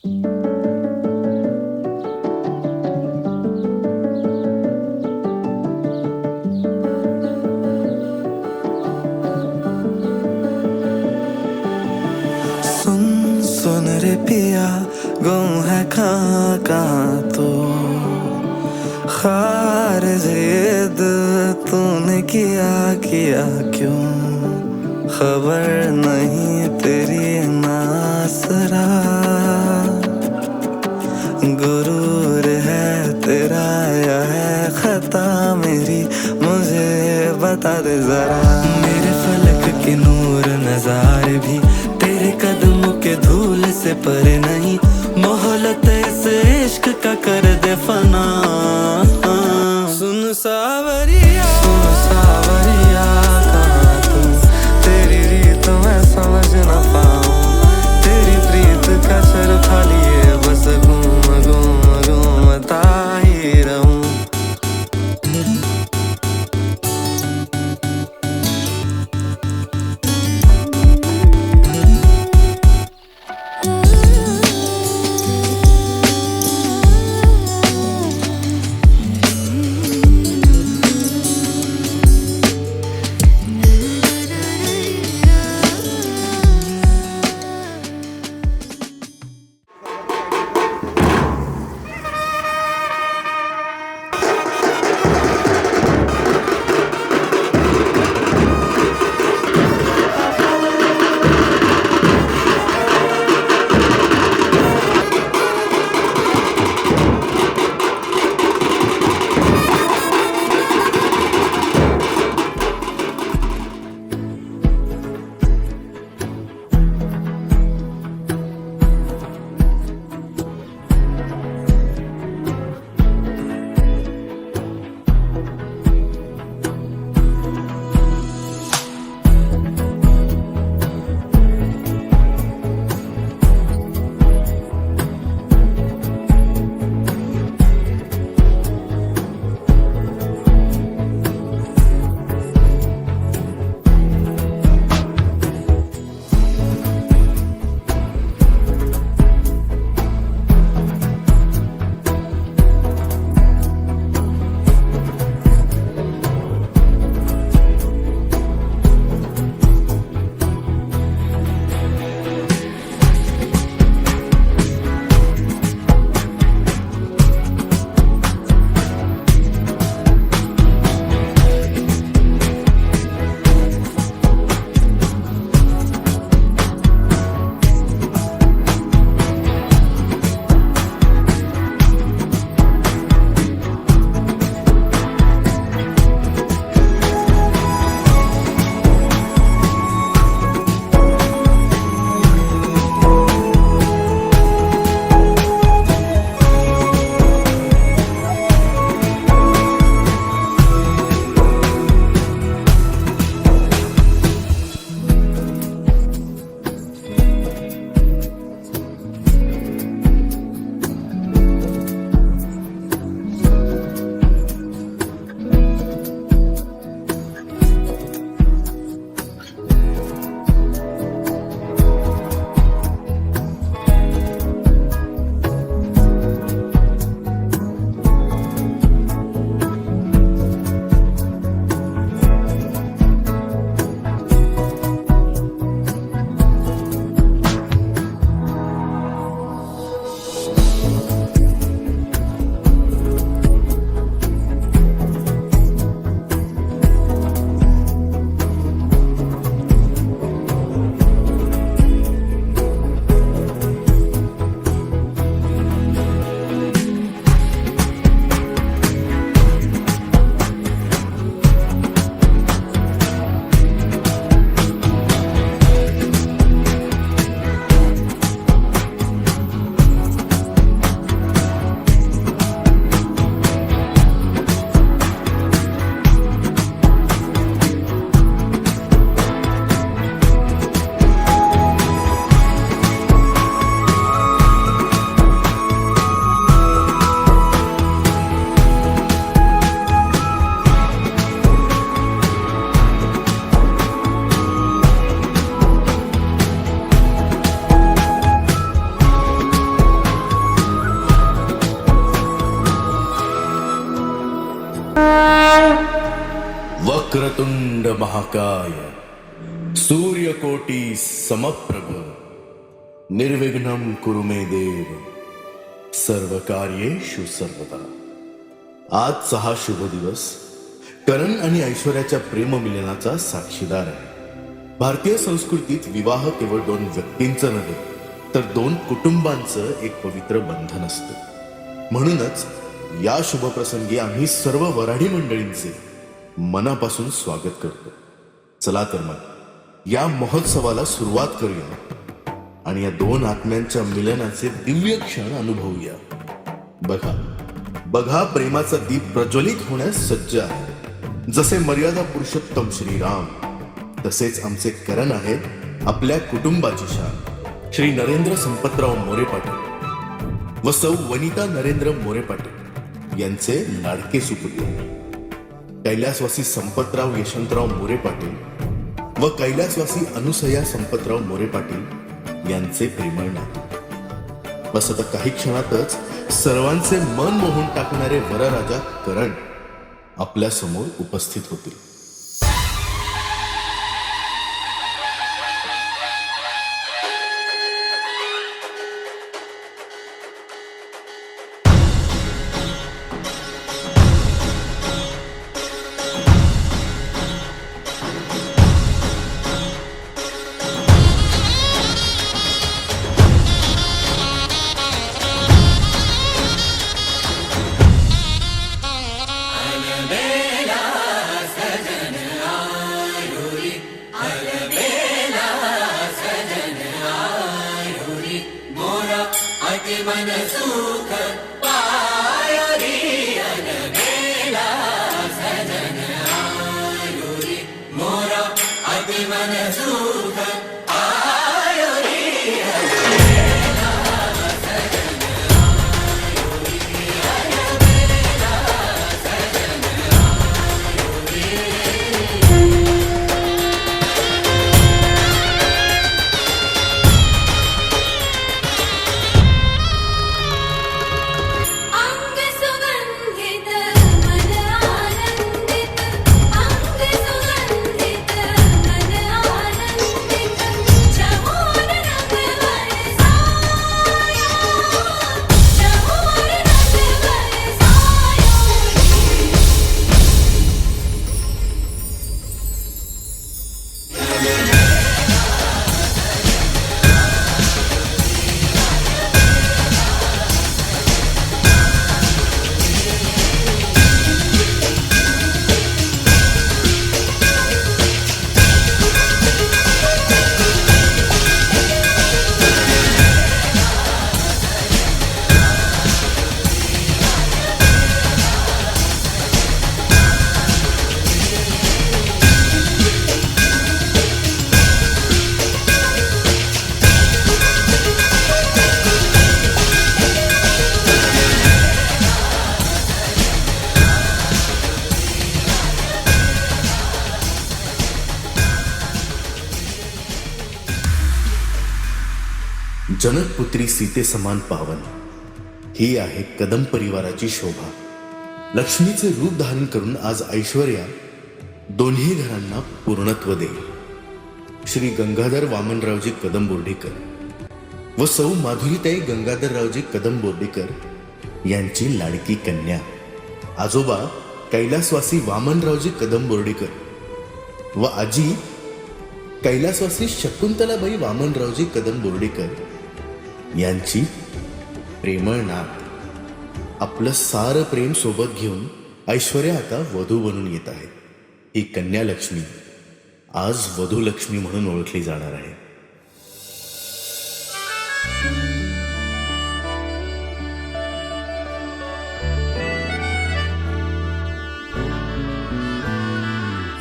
सुन सुन रे पिया, गुम है कहाँ कहाँ तो खार जिद तूने किया किया क्यों, खबर नहीं तेरी नासरा, गुरूर है तेरा या है खता मेरी, मुझे बता दे जरा। मेरे फलक के नूर नजारे भी तेरे कदमों के धूल से परे नहीं, मोहलत इस इश्क का कर दे फना। सुन सावरिया, सुन सावरिया, कहाँ तू, तेरी रीत मैं समझ न पाऊं, तेरी प्रीत का चरखा लिए बस घूम घूम घूमता ही रहूं। वक्रतुंड महाकाय सूर्यकोटी समप्रभ निर्विघ्नं कुरु मे देव सर्व कार्येषु सर्वदा. आजचा हा शुभ दिवस करण आणि ऐश्वर्याच्या प्रेममिलनाचा साक्षीदार आहे. भारतीय संस्कृतीत विवाह केवळ दोन व्यक्तींचं नव्हे तर दोन कुटुंबांचं एक पवित्र बंधन असतं. म्हणूनच या शुभप्रसंगी आम्ही सर्व वऱ्हाडी मंडळींचे मनापासून स्वागत करतो. चला तर मग या महोत्सवाला सुरुवात करूया आणि या दोन आत्म्यांच्या मिलनाचे दिव्य क्षण अनुभवूया. बघा बघा, प्रेमाचा दीप प्रज्वलित होण्यास सज्ज आहे. जसे मर्यादा पुरुषोत्तम श्रीराम तसेच आमचे करण आहेत आपल्या कुटुंबाची शान. श्री नरेंद्र संपतराव मोरे पाटील व सौ वनिता नरेंद्र मोरे पाटील यांचे लाडके सुपुत्र, कैलासवासी संपतराव यशवंतराव मोरे पाटील व कैलासवासी अनुसया संपतराव मोरे पाटील यांचे प्रेमळ नाते. बस आता काही क्षणातच सर्वांचे मन मोहून टाकणारे वरराजा करण आपल्या समोर उपस्थित होतील. जनकपुत्री सीते समान पावन ही आहे कदम परिवाराची शोभा. लक्ष्मीचे रूप धारण करून आज ऐश्वर्या दोन्ही घरांना पूर्णत्व देईल. श्री गंगाधर वामनरावजी कदम बोर्डीकर व सौ माधुरीताई गंगाधररावजी कदम बोर्डीकर यांची लाडकी कन्या आजोबा कैलासवासी वामनरावजी कदम बोर्डीकर व आजी कैलासवासी शकुंतलाबाई वामनरावजी कदम बोर्डीकर यांची प्रेमळ नात. आपलं सारं प्रेम सोबत घेऊन ऐश्वर्या आता वधू बनून येत आहे. ही कन्या लक्ष्मी आज वधू लक्ष्मी म्हणून ओळखली जाणार आहे.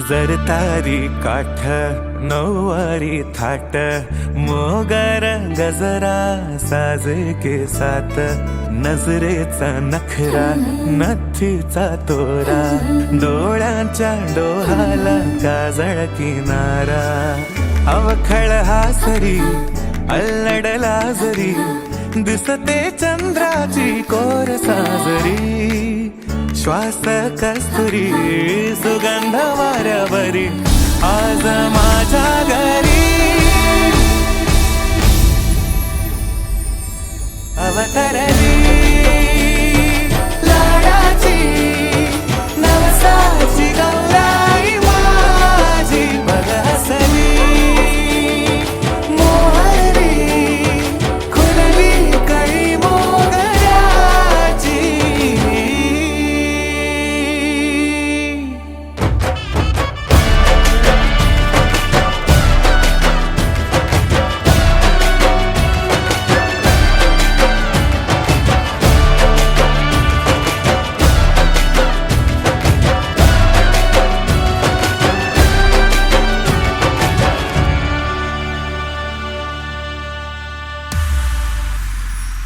जरतारी काठ नऊवारी थाट मोगर गजरा साज के साथ नजरेचा नखरा नथीचा तोरा डोळ्यांच्या डोहाला काजळ किनारा अवखळ हा सरी अल्लडला जरी दिसते चंद्राची कोर साजरी, श्वास कस्तुरी सुगंध वाऱ्यावरी, आज माझ्या घरी अवतरली लाडाची नवसाची गौराई माझी, बघ हसली मोहरी खुलली कळी मोगऱ्याची.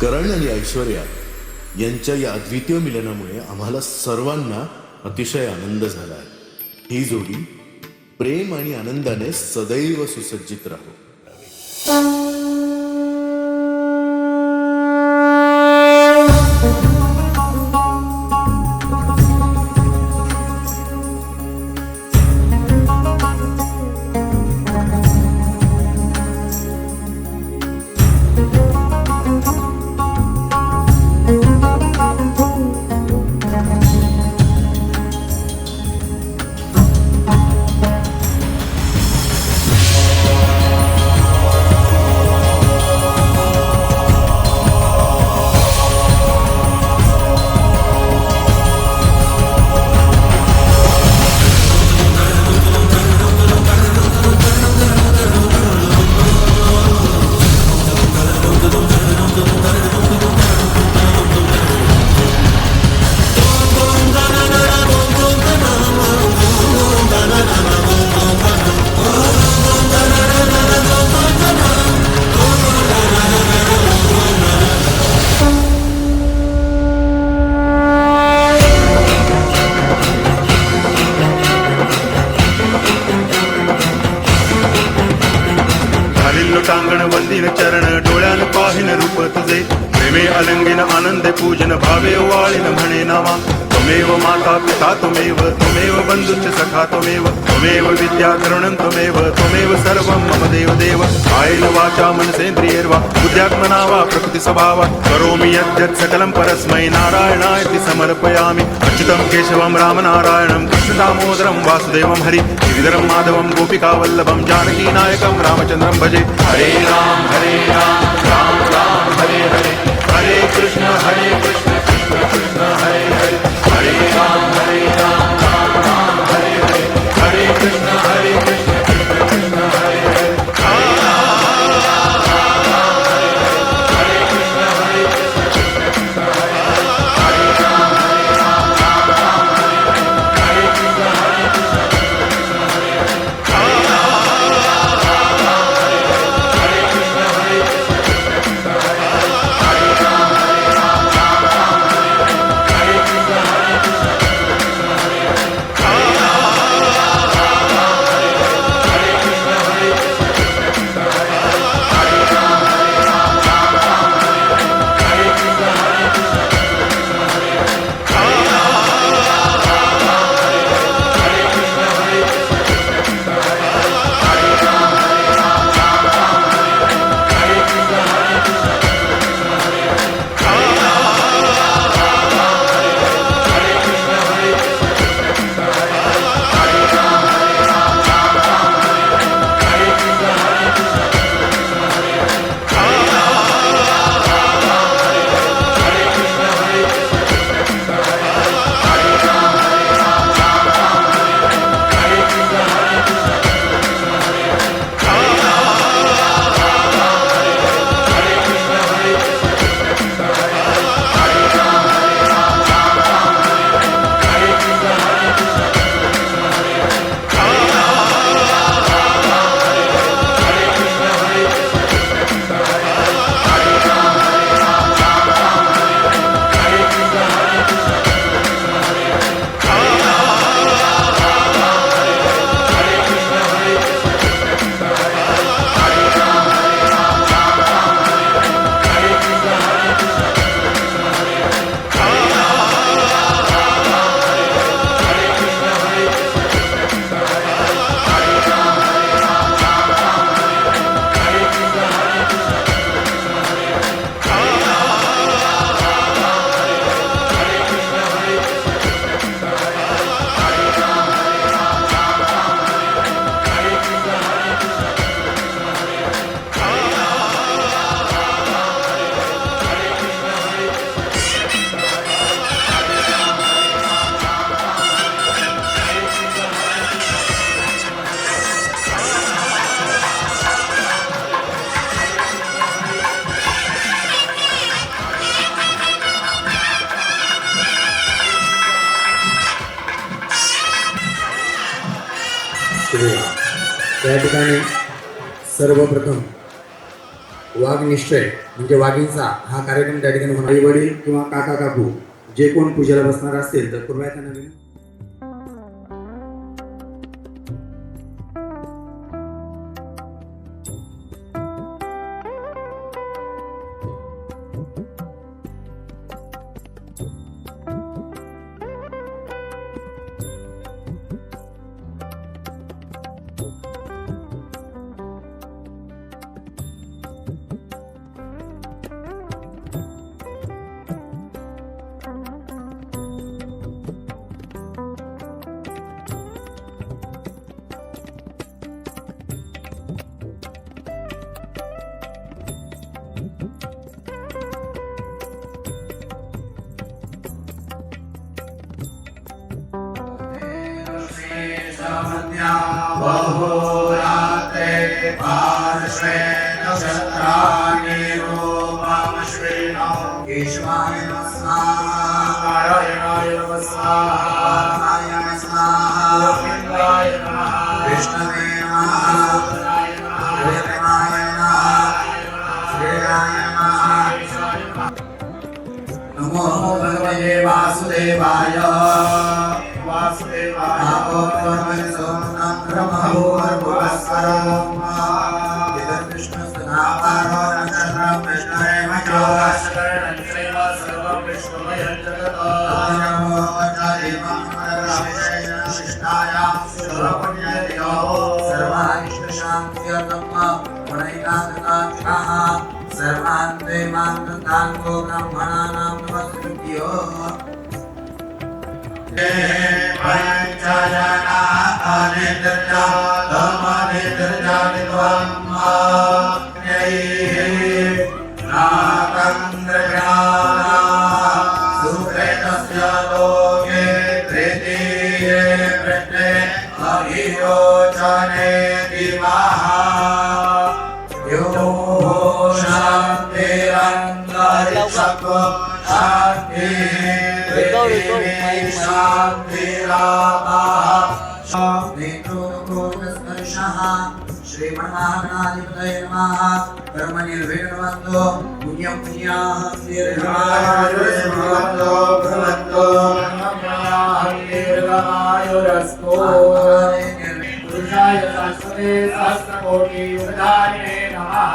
करण आणि ऐश्वर्या यांच्या या अद्वितीय मिलनामुळे आम्हाला सर्वांना अतिशय आनंद झाला आहे. ही जोडी प्रेम आणि आनंदाने सदैव सुसज्जित राहो. टांगण वंदिन चरण डोळ्यान पाहिन रूप तुझे, प्रेमे अलंगिन आनंद पूजन भावे वाळीन म्हणे नामा. त्वमेव माता पिता त्वमेव बंधुश्च सखा त्वमेव विद्या तरुणं त्वमेव सर्वं मम देव देव. कायेन वाचा मनसेन्द्रियैर्वा बुद्ध्यात्मना वा प्रकृति स्वभावा करोमि यद्यत् सकलं परस्मै नारायणायति समर्पयामि. अच्युतं केशवं रामनारायणं कृष्ण दामोदरं वासुदेवं हरि गिरिधरं माधवं गोपिकावल्लभं जानकी नायकं रामचन्द्रं भजे. हरे राम राम राम हरे हरे, हरे कृष्ण कृष्ण कृष्ण हरे हरे, हरे राम राम राम हरे हरे, हरे कृष्ण कृष्ण कृष्ण हरे हरे, हरे राम हरे हरे, हरे कृष्ण कृष्ण कृष्ण हरे हरे, हरे राम राम राम हरे हरे, हरे कृष्ण कृष्ण कृष्ण हरे हरे, हरे राम हरे हरे, हरे कृष्ण कृष्ण कृष्ण हरे हरे, हरे राम राम देवा. त्या ठिकाणी सर्वप्रथम वाघनिश्चय म्हणजे वाघींचा हा कार्यक्रम त्या ठिकाणी आई वडील किंवा काका काकू जे कोण पूजेला बसणार असतील तर कृपया त्यांना विनंती. बहुरात्रे पार्श्वे नक्षत्राणि रूपमश्विनो ईश्वराय नमः नारायणाय नमः स्वाहाय स्वाहा गोविन्दाय नमः विष्णवे नमः विष्णुवाय नमः श्रीराय नमः नमो भगवते वासुदेवाय वासुदेवाय नमो श्रीमन्नारायणाधिपतये नमः कर्मनिर्विघ्नवन्तो पुण्यं पुण्याः निर्विघ्नवन्तो भवन्तो दीर्घमायुरस्तु पुरुषाय शाश्वते सहस्रकोटि युगधारिणे नमः.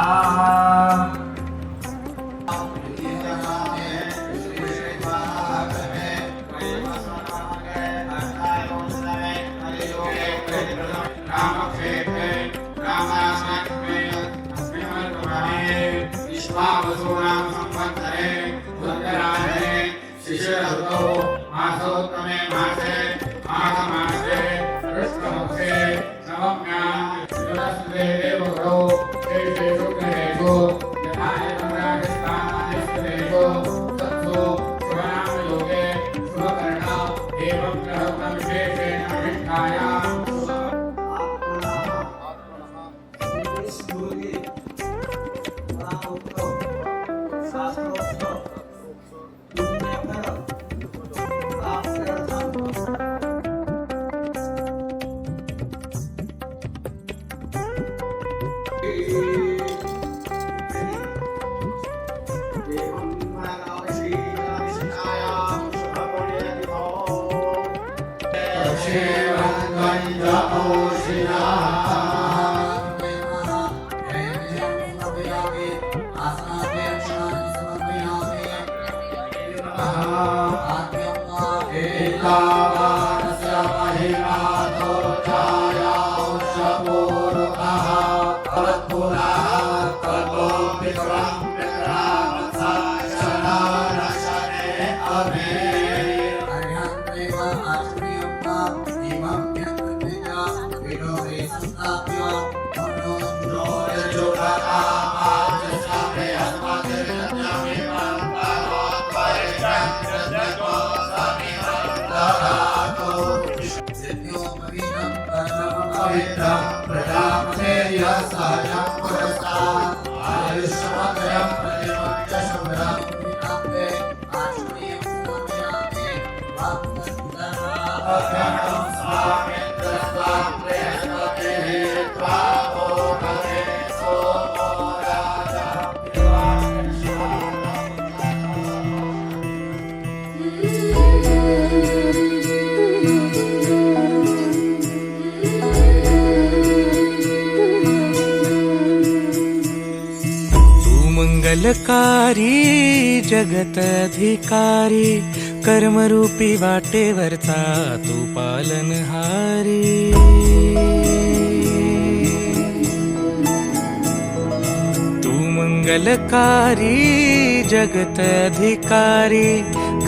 मासोत्तमे मासे माघमासे कृष्णपक्षे नवम्यां युवस्ते देवगुरौ शेषे शुक्लेषु यथाय तम्राधिष्ठानेषु तत्सु शुभनामयोगे शुभकर्ण एवं ग्रहं विशेषेण विष्ठायां Thank you. मंगलकारी जगत अधिकारी कर्मरूपी वाटेवरचा तू पालनहारी तू मंगलकारी जगत अधिकारी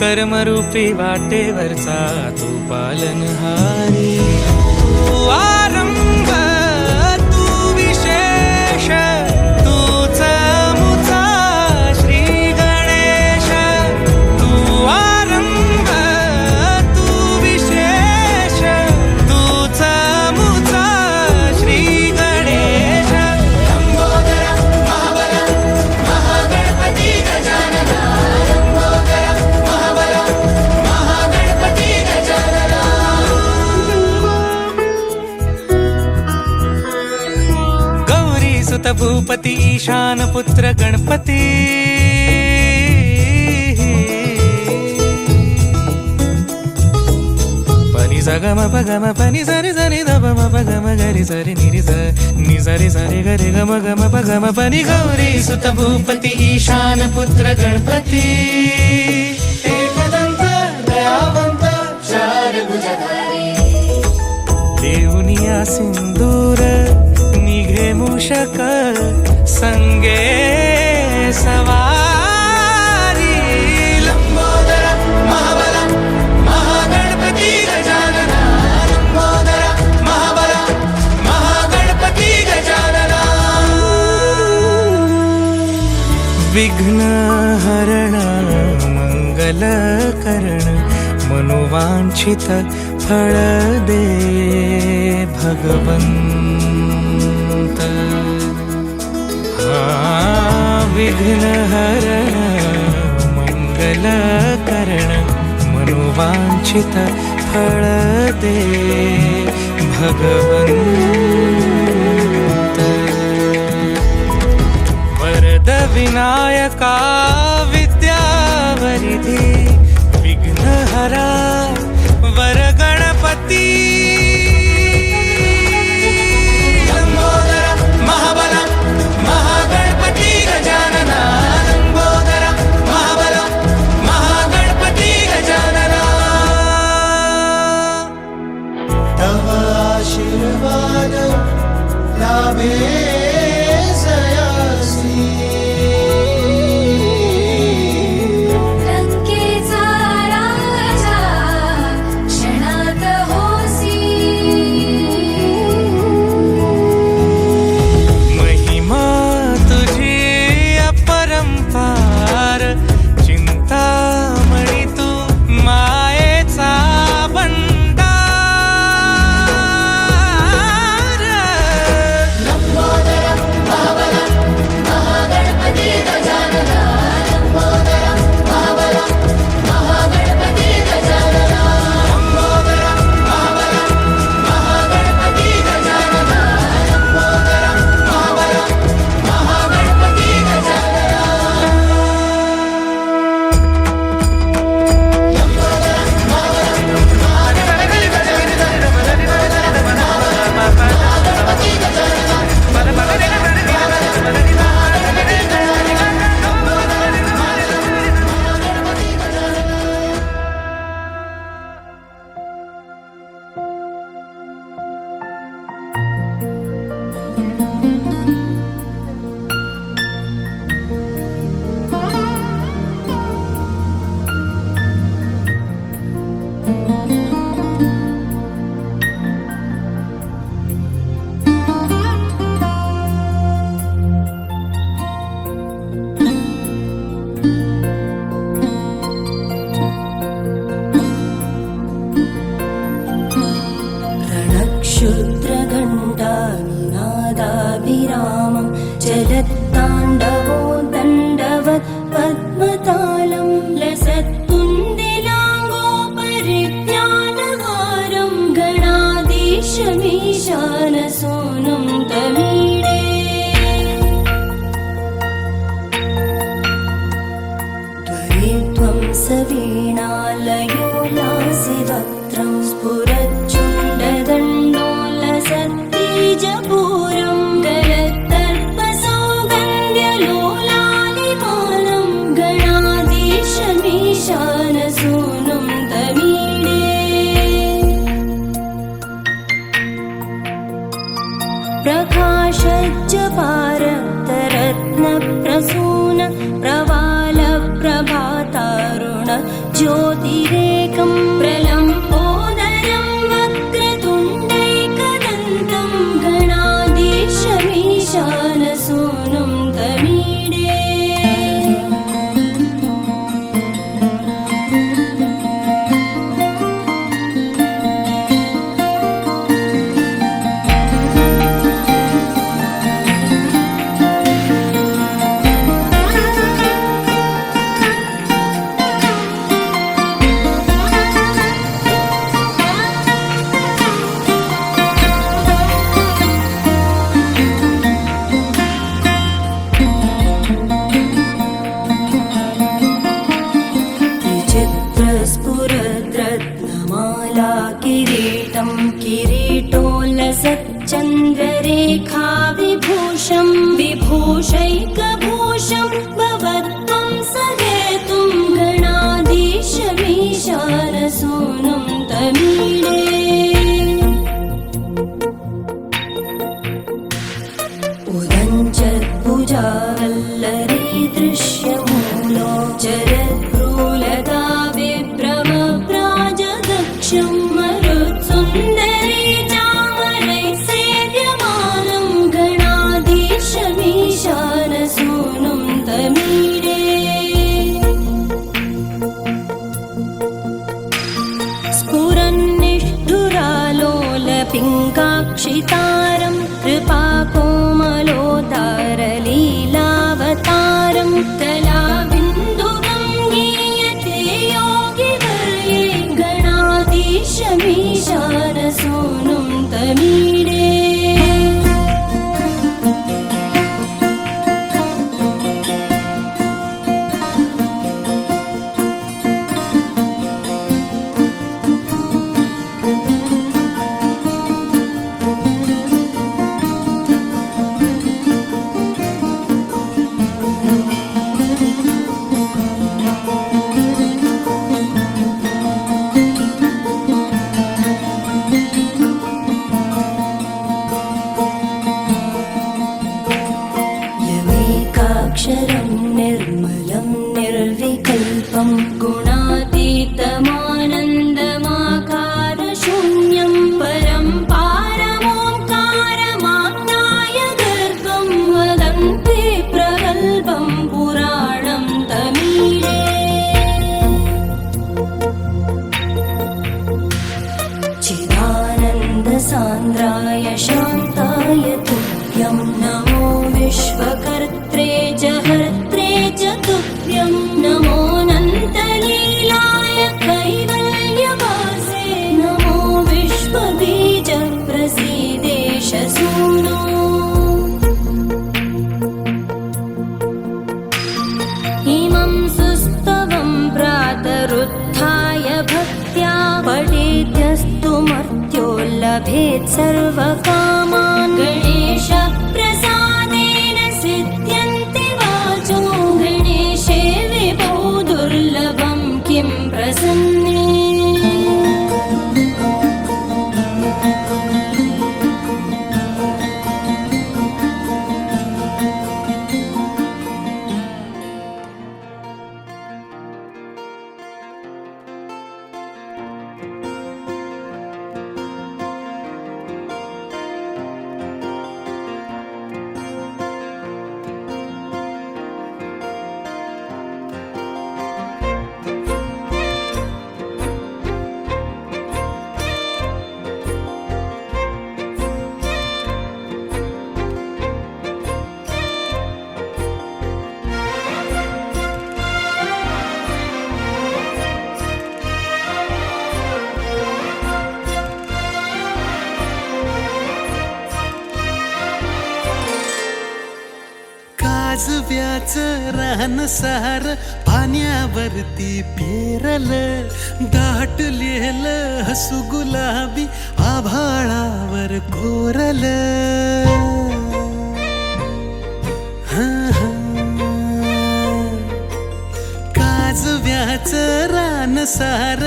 कर्मरूपी वाटेवरचा तू पालनहारी तू आरंभ तू विशेष तूच मुचा श्री गणेश तू आरंभ तू विशेष तूच मुचा श्री गणेश लंबोदर महाबल महागणपती गजानना लंबोदर महाबल महागणपती गजानना गौरी सुत भूपती ईशान पुत्र गणपती पनी सगम पगम पनी सरि सरि ध म पगम गरि सरि निरि स नि सरि सरि गरि गम गम पगम पनी गौरी सुत भूपती ईशान पुत्र गणपती एकदंत दयावंत चार भुजधारी देऊनिया सिंदूर निघे मूषक संगे सवारी लंबोदर महाबल महागणपती गजानना लंबोदर महाबल महागणपती गजानना विघ्न हरण मंगल करण मनोवांछित फळ दे भगवंत विघ्न हरण मंगल करण मनोवांछित फळ दे भगवंत वरद विनायका विद्यावरिधी विघ्नहरा वर गणपती लंबोदर महाबल महागणपती गजानना लंबोदर महाबल महागणपती गजानना तव आशीर्वाद लाभे चलत्ताण्डवो दण्डवत् पद्मतालं लसत्तुण्डिलाङ्गोपरिज्ञानहारं गणाधीशमीशानसोनं तमीडे त्वरित्वं सवीणालयो लासिवक्त्रं स्फुरच्चुण्डदण्डो लसत्तीजपूरं गलत्तर्पसौगन्ध्यलोलालिमो पूजपारक्तरत्नप्रसून प्रवालप्रभातारुण ज्योतिरेकं प्रलम्बोदरं वक्रतुण्डैकदन्तं गणाधीशमीशानसूनुं तमीडे। विचित्रस्फुरद्रत्नमाला किरीटं किरीटोल्लसच्चन्द्ररेखा विभूषं विभूषैकभूषं भवत्वं सहेतुं गणाधीशमीशानसूनुं तमीडे। उदञ्चद्भुजावल्लरी दृश्यमूलो चरद्भ्रूलता विभ्रमप्राजदक्षं मरुत्सुन्दरी चामरैः सेव्यमानं गणाधीशमीशानसूनुं तमीडे। स्फुरन्निष्ठुरालोलपिङ्गाक्षितारं कृपाकोमलोदारलीलावतारं कलाबिन्दुगं गीयते योगिवर्ये गणाधीशमीशानसूनुं तमीडे। यमेकाक्षरं निर्मलं निर्विकल्पं गुणातीतमानन्दमाकारशून्यं परं पारमोङ्कारमाज्ञाय गर्भं वदन्ति प्रगल्भं पुराणं तमीडे। चिदानन्दसान्द्राय शान्ताय तुभ्यं नमो विश्वकर्त्रे च हर्त्रे च तुभ्यं नमोऽनन्तलीलाय कैवल्यवासे नमो विश्वबीजप्रसीदेश सूनो। इमं सुस्तवं प्रातरुत्थाय भक्त्या पठेद्यस्तु मर्त्यो लभेत् सर्वकामान् गणेशप्रसादेन सिद्ध्यन्ति वाचो गणेशे विभो दुर्लभं किं प्रसन्ने। काजव्याचं रान सार पाण्यावरती पेरल दाटलेलं हसू गुलाबी आभाळावर कोरल काजव्याचं रान सार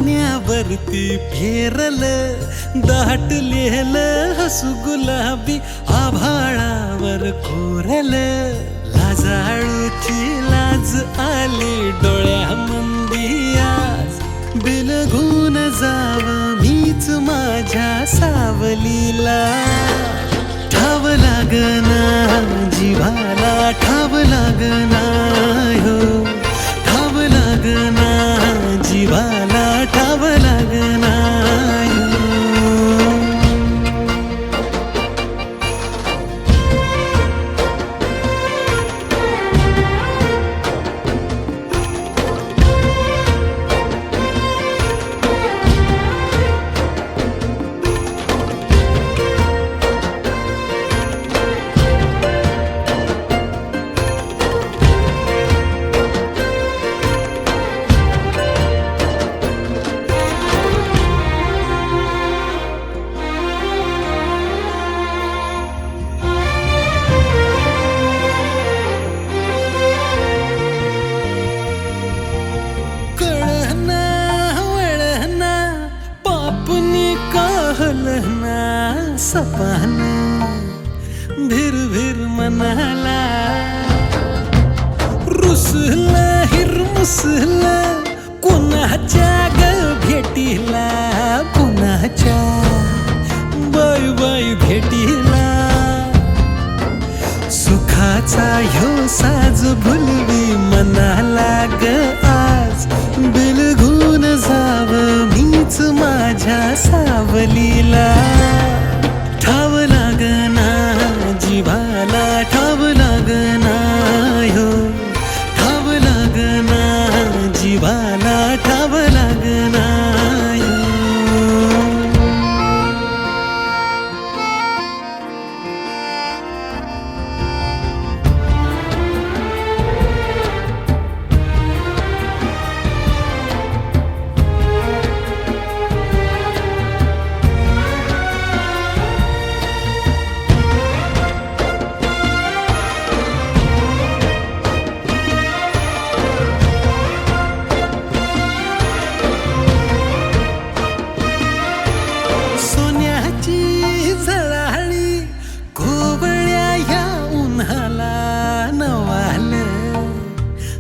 पाण्यावरती फेरलं दाटलेलं हसू गुलाबी आभाळावर कोरलं लाजाळूची लाज आली डोळ्यामंदी आज बिलगून जाव मीच माझ्या सावलीला ठाव लागना जीवाला ठाव लागना हो ठाव लागना जीवाला ठाव लागना हो. कळना वळना पापनी कहलना सपान भिर भिर मनाला रुसला हिरमुसला कोणाच्या ग भेटीला कोणाच्या बाय बाय भेटीला सुखाचा ह्यो साज भुलवी मनाला ग आज बिलगून जाव मीच माझ्या सावलीला ठाव लागना जीवाला ठाव लागना ह्यो ठाव लागना जीवाला ठाव लागना ह्यो. सोन्याची झळाळी कोवळ्या ह्या उन्हाला नवाल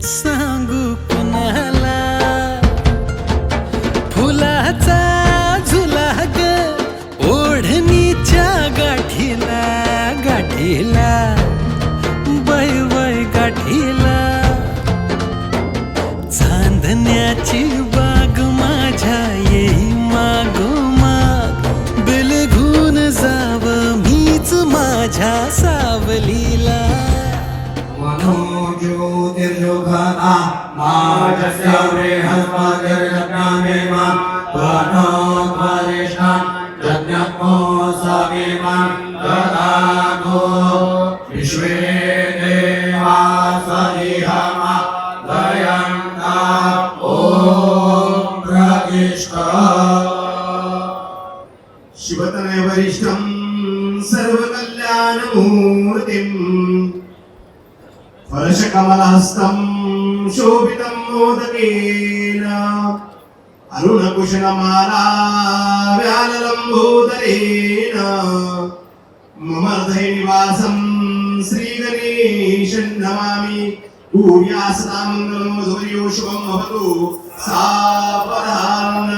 सांगू कुणाला फुलाचा झुला ग ओढणीच्या गाठीला गाठीला बाय बाय गाठीला चांदण्याची बाग माझ्या येई मागोमाग बिलगून जाव मीच माझ्या सावलीला मनोज्योतिर्योगना माजस्य बृहस्पतिर्यज्ञमेव त्वनो त्वरिष्ठान् यज्ञको सविमं ददातु विश्वे देवा सरिहमा दयन्ता ॐ प्रतिष्ठा शिवतनय वरिष्ठं सर्वकल्याणमूर्तिम् फलशकमलहस्तं शोभितं मोदकेन अरुणकुशलमाला व्याललम्बोदरेण मम हृदये निवासं श्रीगणेशं नमामि भूया सदा मङ्गलं मधुर्यो शुभं भवतु सावधान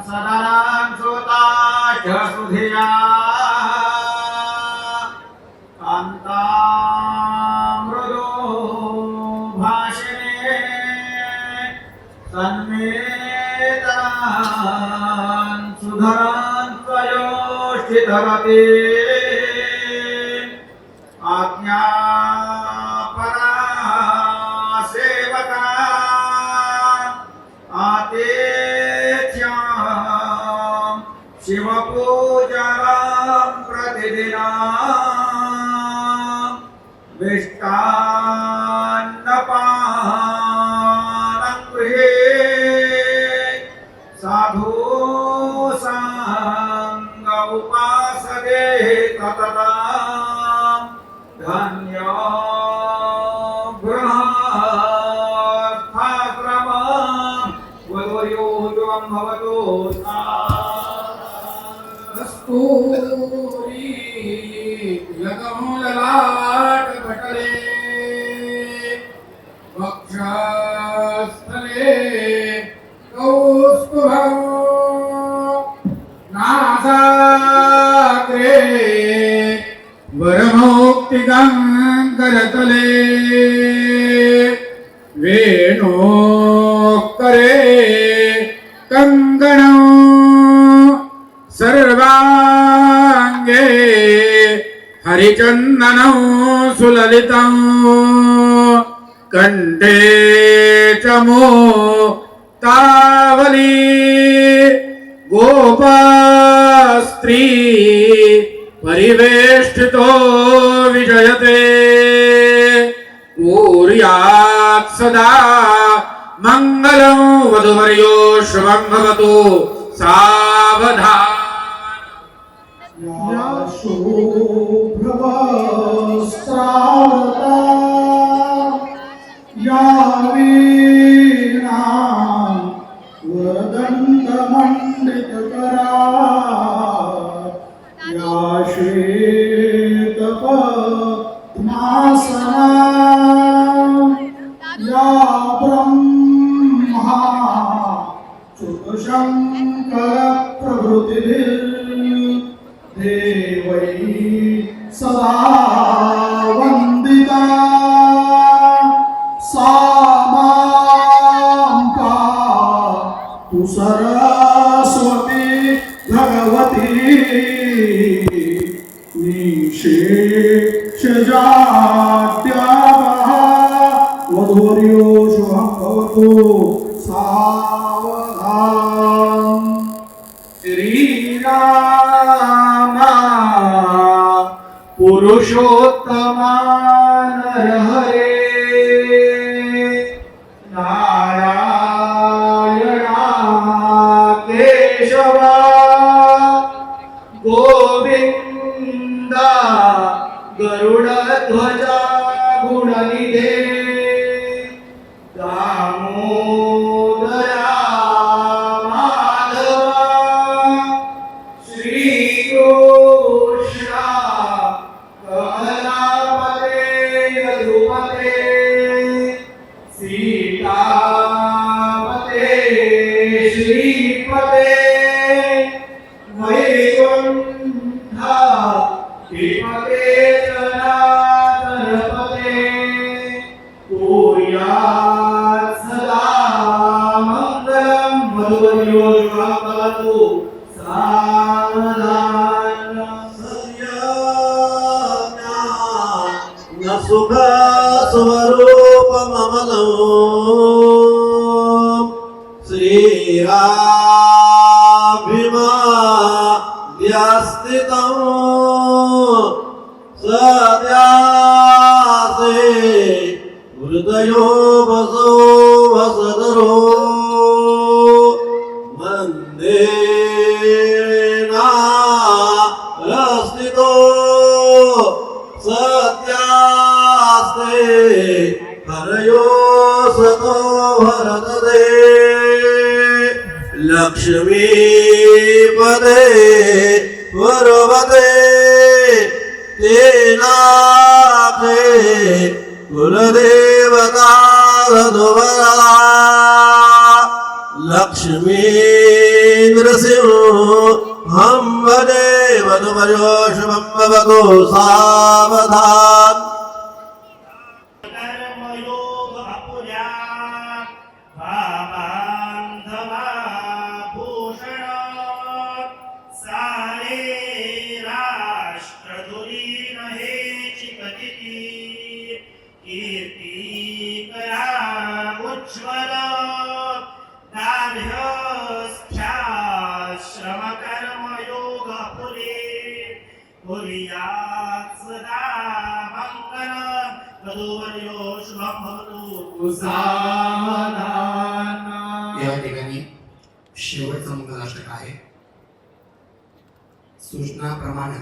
सदानां श्रोता च सुधिया कान्तामृदो भाषणे सन्मेतनान् सुधरान् त्वयोष्ठिधरते आज्ञापना सेवका आतेच्यां शिवपूजां प्रतिदिनं मिष्टान्नपानं गृहे साधु संग उपासते तततां धन्यो गृहाणि कस्तुरी तिलकमललाट पटले वक्षस्थले कौस्तुभं नासाग्रे वरमौक्तिकङ्करतले वेणोक्करे कङ्कणं सर्वाङ्गे हरिचन्दनं सुललितं कण्ठे च तावली गोपास्त्री परिवेष्टितो विजयते कुर्यात् सदा मङ्गलं वधूवर्यो शुभं भवतु सावधान या शुभ्रवस्त्रावृता या वीणा वरदण्डमण्डितकरा या श्वेतपद्मासना या ब्रह्मा चुतशङ्कर प्रभृतिभिर्देवैः सदा वन्दिता सा मां पातु सरस्वती भगवती निशेषजाड्यावः वधूवर्यो शुभं भवतु सावधान श्रीरामा पुरुषोत्तमा नरहरे नारायणा केशवा गोविंदा गरुडध्वजा गुणनिधे दामोदरा माधवा श्रीकृष्णा कमलापते यदुपते सीतापते श्रीपते वैकुण्ठा श्रीपते जनार्दनपते कुर्यात् सदा मङ्गलं वधूवर्यो शुभं भवतु सावधान न सुख स्वरूपममलं श्रीराभिमाद्यस्थितं सद्यासे हृदयो वसो वसदरो वन्दे नास्तितो सत्यास्ते हरयो सतो भरतदे लक्ष्मीपदे वरवदे तेनाथे कुलदेवता धनुवरा लक्ष्मी नृसिंह हम वदे वधूवर्यो शुभं भवतु सावधान कर्मयोग अपुर्या भावान्धवा भूषण सारे राष्ट्रधुरीन हे चिकटिकी कीर्ती करा उज्ज्वल दार्ढ्यश्रम कर्मयोग फुले कुर्यात् सदा मङ्गलं वधूवर्यो शुभं भवतु सावधान या ठिकाणी शेवटचा मंगलाष्टक आहे. सूचनाप्रमाणे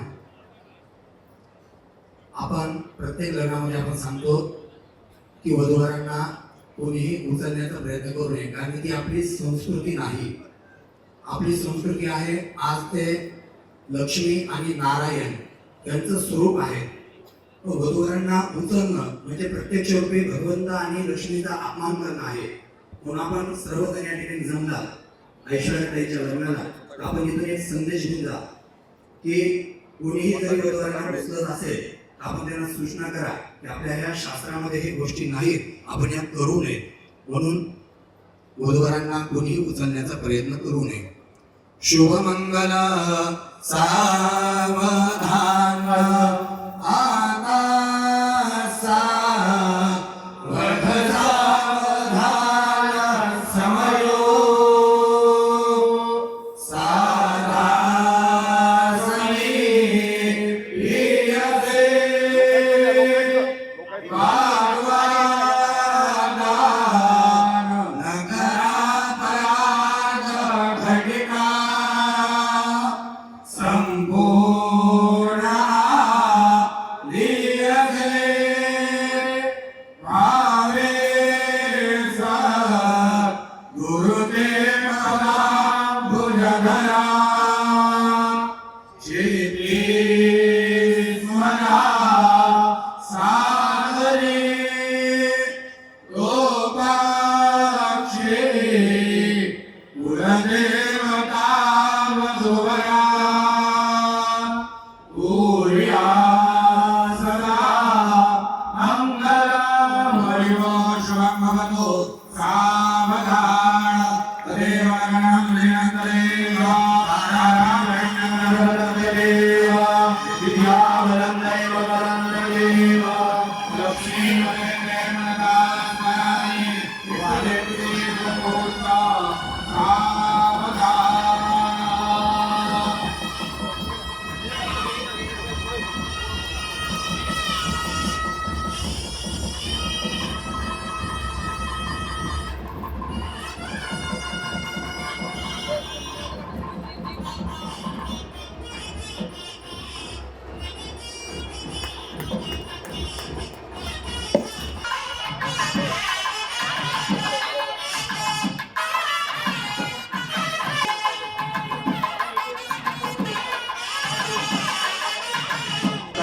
आपण प्रत्येक लग्नामध्ये आपण सांगतो की वधूवरांना कोणीही उचलण्याचा प्रयत्न करू नये, कारण ती आपली संस्कृती नाही. आपली संस्कृती आहे. आज ते लक्ष्मी आणि नारायण यांचं स्वरूप आहे. वधूवरांना उचलणं म्हणजे प्रत्यक्ष रूपी भगवंत आणि लक्ष्मीचा अपमान करणं आहे. म्हणून आपण सर्वजण या ठिकाणी जमला ऐश्वर्याताईच्या लग्नाला, तर आपण इथून एक संदेश घेऊन जा की कोणीही जरी वधूवरांना उचलत असेल तर आपण त्यांना सूचना करा की आपल्या या शास्त्रामध्ये हे गोष्टी नाहीत, आपण या करू नये. म्हणून वधूवरांना कोणीही उचलण्याचा प्रयत्न करू नये. शुभमंगल सावधान आकाशा वध सावधान समयो साधा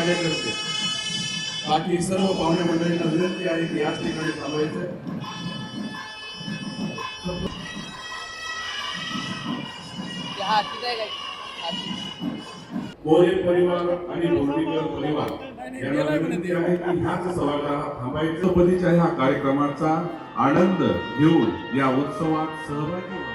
प्रियते करते. बाकी सर्व पाहुणे मंडळींना विनंती आहे की याच ठिकाणी थांबायचं. मोरे परिवार आणि लोणीकर परिवार यांना विनंती आहे की ह्याच सभागृहात थांबायचं. पतीच्या ह्या कार्यक्रमाचा आनंद घेऊन या उत्सवात सहभागी व्हा.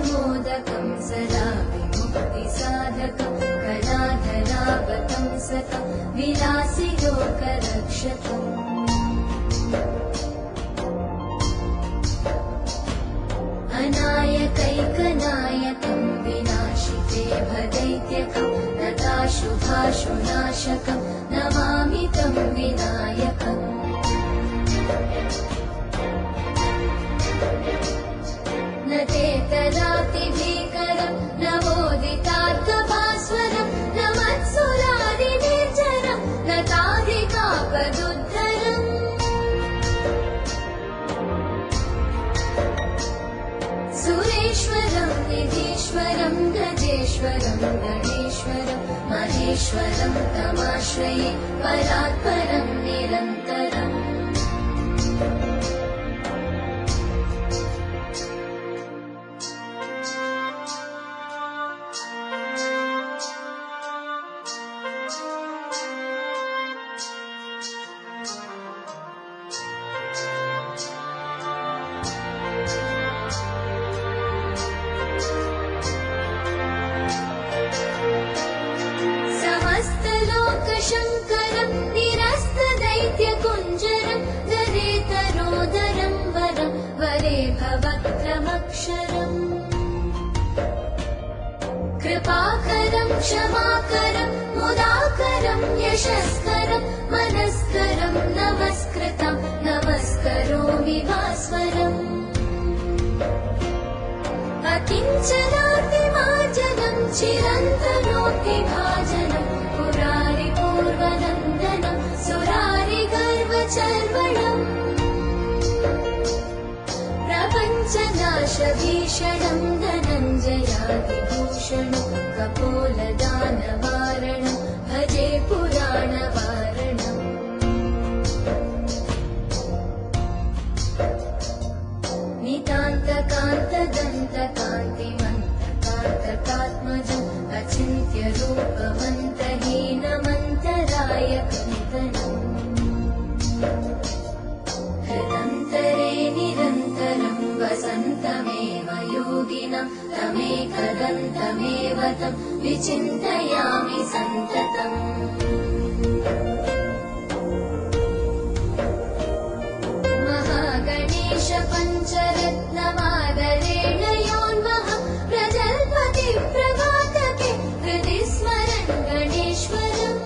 मोदकं सदा विमुक्तिसाधकं कलाधरावतं सतं विलासि लोकरक्षकम् अनायकैकनायकं विनाशिते भदैत्यकं नताशुभाशुनाशकं नमामि तं विनायकम् न तेतरातिभीकरं नवोदितार्थभास्वरं न मत्सुरादिनिर्जरं न ताधिकापदुद्धरम् सुरेश्वरं निधीश्वरं गजेश्वरं गणेश्वरं महेश्वरं तमाश्रये परात्परं निरन्तरम् समस्तलोकशङ्करं निरस्तदैत्यकुञ्जरम् क्षमाकरं मुदाकरं यशस्करं मनस्करं नमस्कृतं नमस्करोमि भास्वरम् अकिञ्चनातिमार्जनं चिरन्तनोति भाजनं पुरारिपूर्वनन्दनं सुरारिगर्वचर्वणम् प्रपञ्चनाशभीषणं धनञ्जयादिभूषणं कपोलदानवारणं भजे पुराणवारणम् नितान्तकान्तदन्तकान्तिमन्तकान्तकात्मजम् अचिन्त्यरूपमन्तहीनमन्तरायकन्तनम् हृदन्तरे निरन्तरं वसन्तमेव योगिनं तमेकदन्तमेव तं विचिन्तयामि सन्ततम् महागणेश पञ्चरत्नमादरेण योन्मः प्रजल्पति प्रभातके हृदि स्मरन् गणेश्वरम्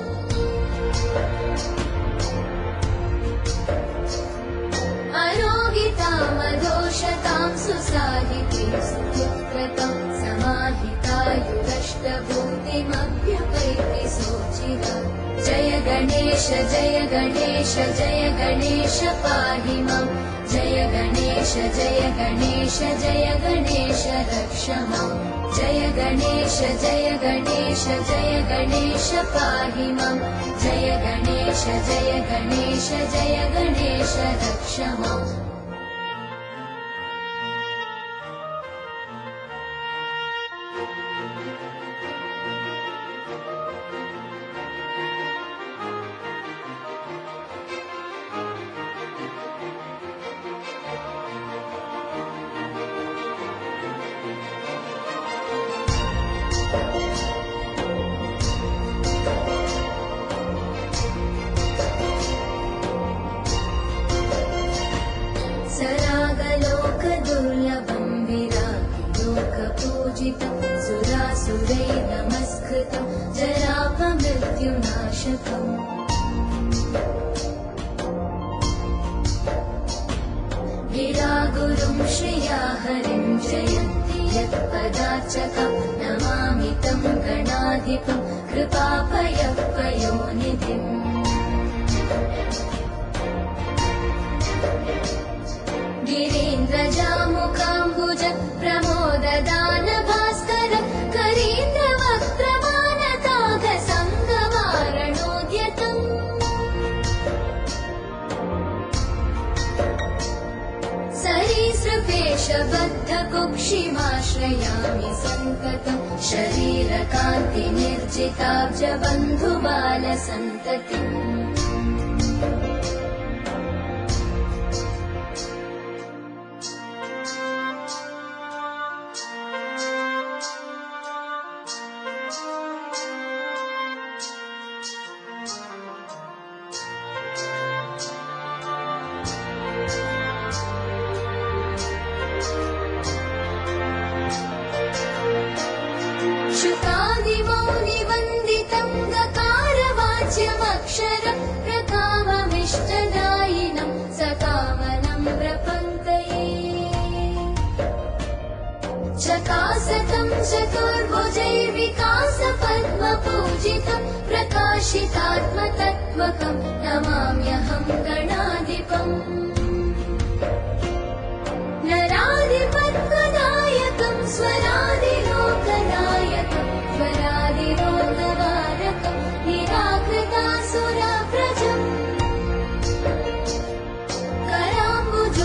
अरोगितामदोषतां सुसाहितीं सुपुत्रतां समाहितायुरष्टभूतिमभ्युपैति सोचिरा जय गणेश जय गणेश जय गणेश पाहि मां जय गणेश जय गणेश जय गणेश रक्ष मां जय गणेश जय गणेश जय गणेश पाहि मां जय गणेश जय गणेश जय गणेश रक्ष माम् सरागलोकदुर्लभं विरागिलोकपूजितं सुरासुरैः नमस्कृतं जरापमृत्युनाशकम् गिरागुरुं श्रिया हरिं जयन्ति यत्पदार्चकं नमामि तं गणाधिपं कृपापयपयोनिधिम् गिरीन्द्रजामुकाम्बुज प्रमोददानभास्कर करीन्द्रवक्त्रमानताघसङ्गवारणोद्यतम् सरीसृपेशबद्धकुक्षिमाश्रयामि सन्ततं शरीरकान्तिनिर्जिताब्जबन्धुबालसन्ततिम् शुकादिमौनिवन्दितं गकारवाच्यमक्षरं प्रकाममिष्टदायिनं सकामनं प्रपन्तये चकासतं चतुर्भुजैर्विकासपद्मपूजितं प्रकाशितात्मतत्त्वकं नमाम्यहं गणाधिपम् नराधिपत्वदायकं स्वरादिलोकनायकं स्वरादिरोगवारकं निराकृतासुरव्रजम्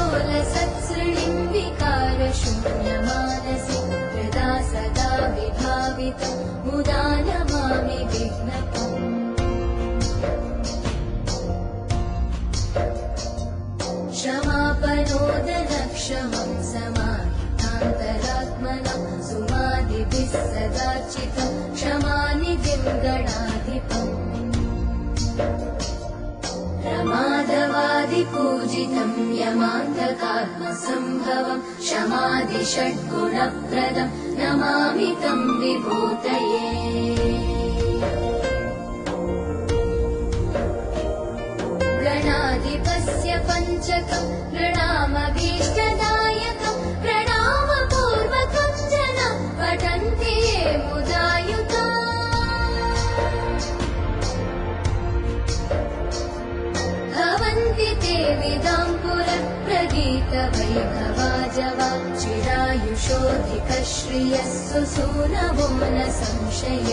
कराम्बुजोलसत्सृणिं विकारशून्यमानसि हृदा सदा विभावितं मुदा नमामि विघ्नपम् क्षमापनोदनक्षमं समाहितान्तरात्मनं सुमादिभिः सदार्चितं क्षमानिधिं गणाधिपम् प्रमादवादिप पूजितं यमान्तकात्मसम्भवं शमादिषड्गुणप्रदं नमामि तं विभूतये गणाधिपस्य पञ्चकं प्रणामभीष्टदायकं प्रणामपूर्वकं जनं पठन्ति ये मुदायुता भवन्ति ते विदां पुरप्रगीतवैभवाजवा चिरायुषोऽधिकश्रियः सुसूनवो न संशय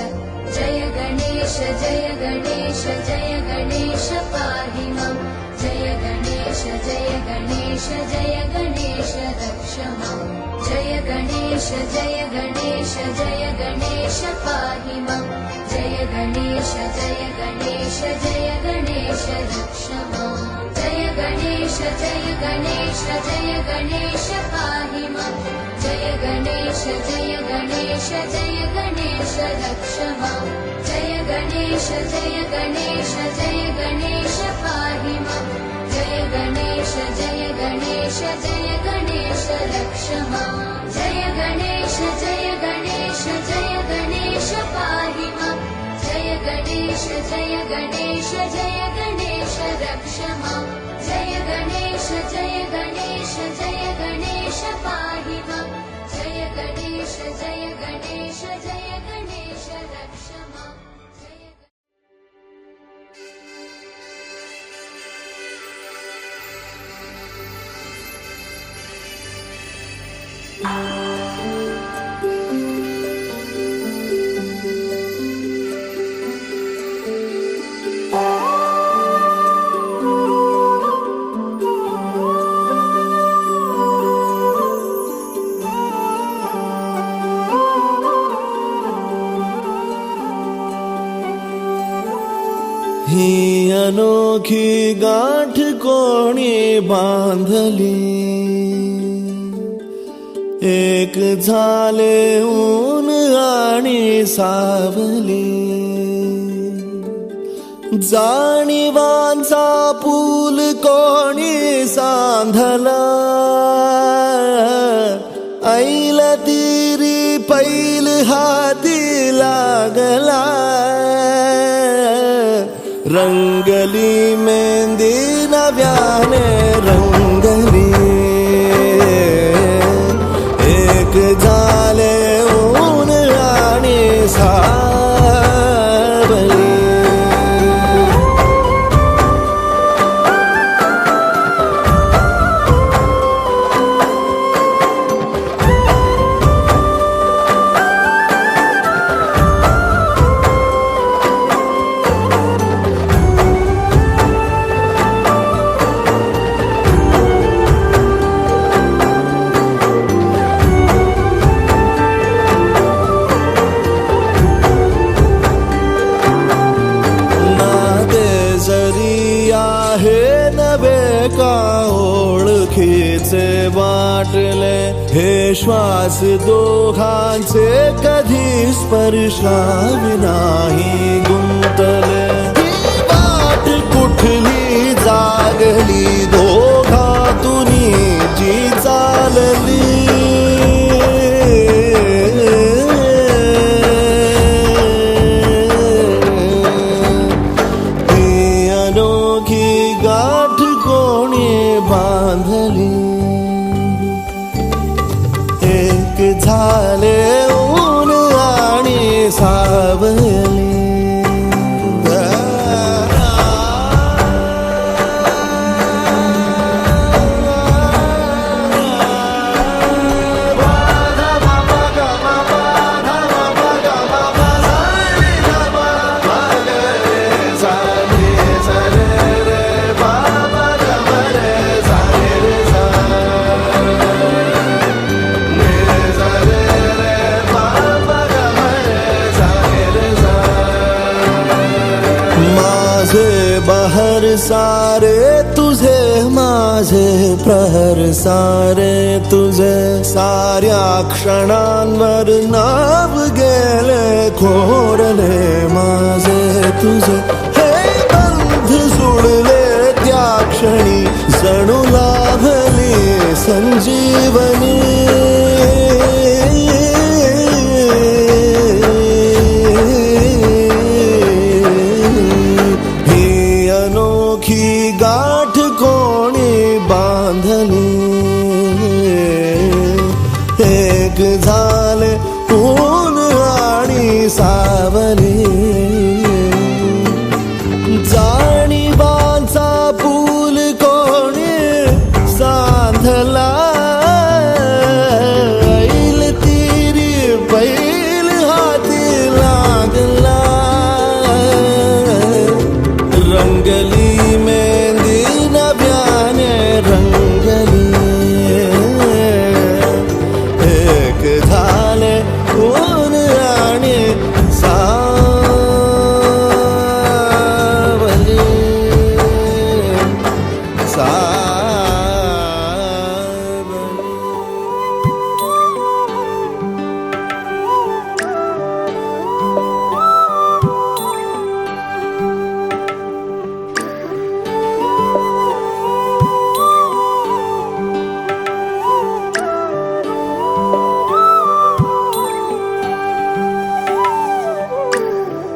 जय गणेश जय गणेश जय गणेश पाहि मां जय गणेश जय गणेश जय गणेश रक्ष मां जय गणेश जय गणेश जय गणेश पाहि मां जय गणेश जय गणेश जय गणेश रक्ष मां जय गणेश जय गणेश जय गणेश पाहि मां जय गणेश जय गणेश जय गणेश रक्ष मां जय गणेश जय गणेश जय गणेश पाहि मां जय गणेश जय गणेश जय गणेश रक्ष मां जय गणेश जय गणेश जय गणेश पाहि मां जय गणेश जय गणेश जय गणेश रक्ष मां जय गणेश जय गणेश जय गणेश पाहि मां जय गणेश जय गणेश जय गणेश रक्ष मां जय ही अनोखी गाठ कोणी बांधली एक झाले ऊन आणि सावली जाणीवांचा पूल कोणी सांधला ऐल तिरी पैल हाती लागला रंगली मेहंदी नव्याने रंगली एक झाले ऊन आणि सावली वाटले हे श्वास दोघांचे कधी स्पर्शाविनाही गुंतले ही वाट कुठली जागली दोघातुनी जी चालली ही अनोखी गाठ कोणी बांधली झाले ऊन आणि सावली बहर सारे तुझे माझे प्रहर सारे तुझे साऱ्या क्षणांवर नाव गेले खोरले माझे तुझे हे बंध जुळले त्या क्षणी जणू लाभली संजीवनी ही अनोखी गाठ कोणी बांधली एक झाले ऊन आणि सावली जाणीवांचा पूल कोणी सांधला ऐल तिरी बैल हाती लागला रंगली मेहंदी नव्याने रंगली एक झाले ऊन आणि सावली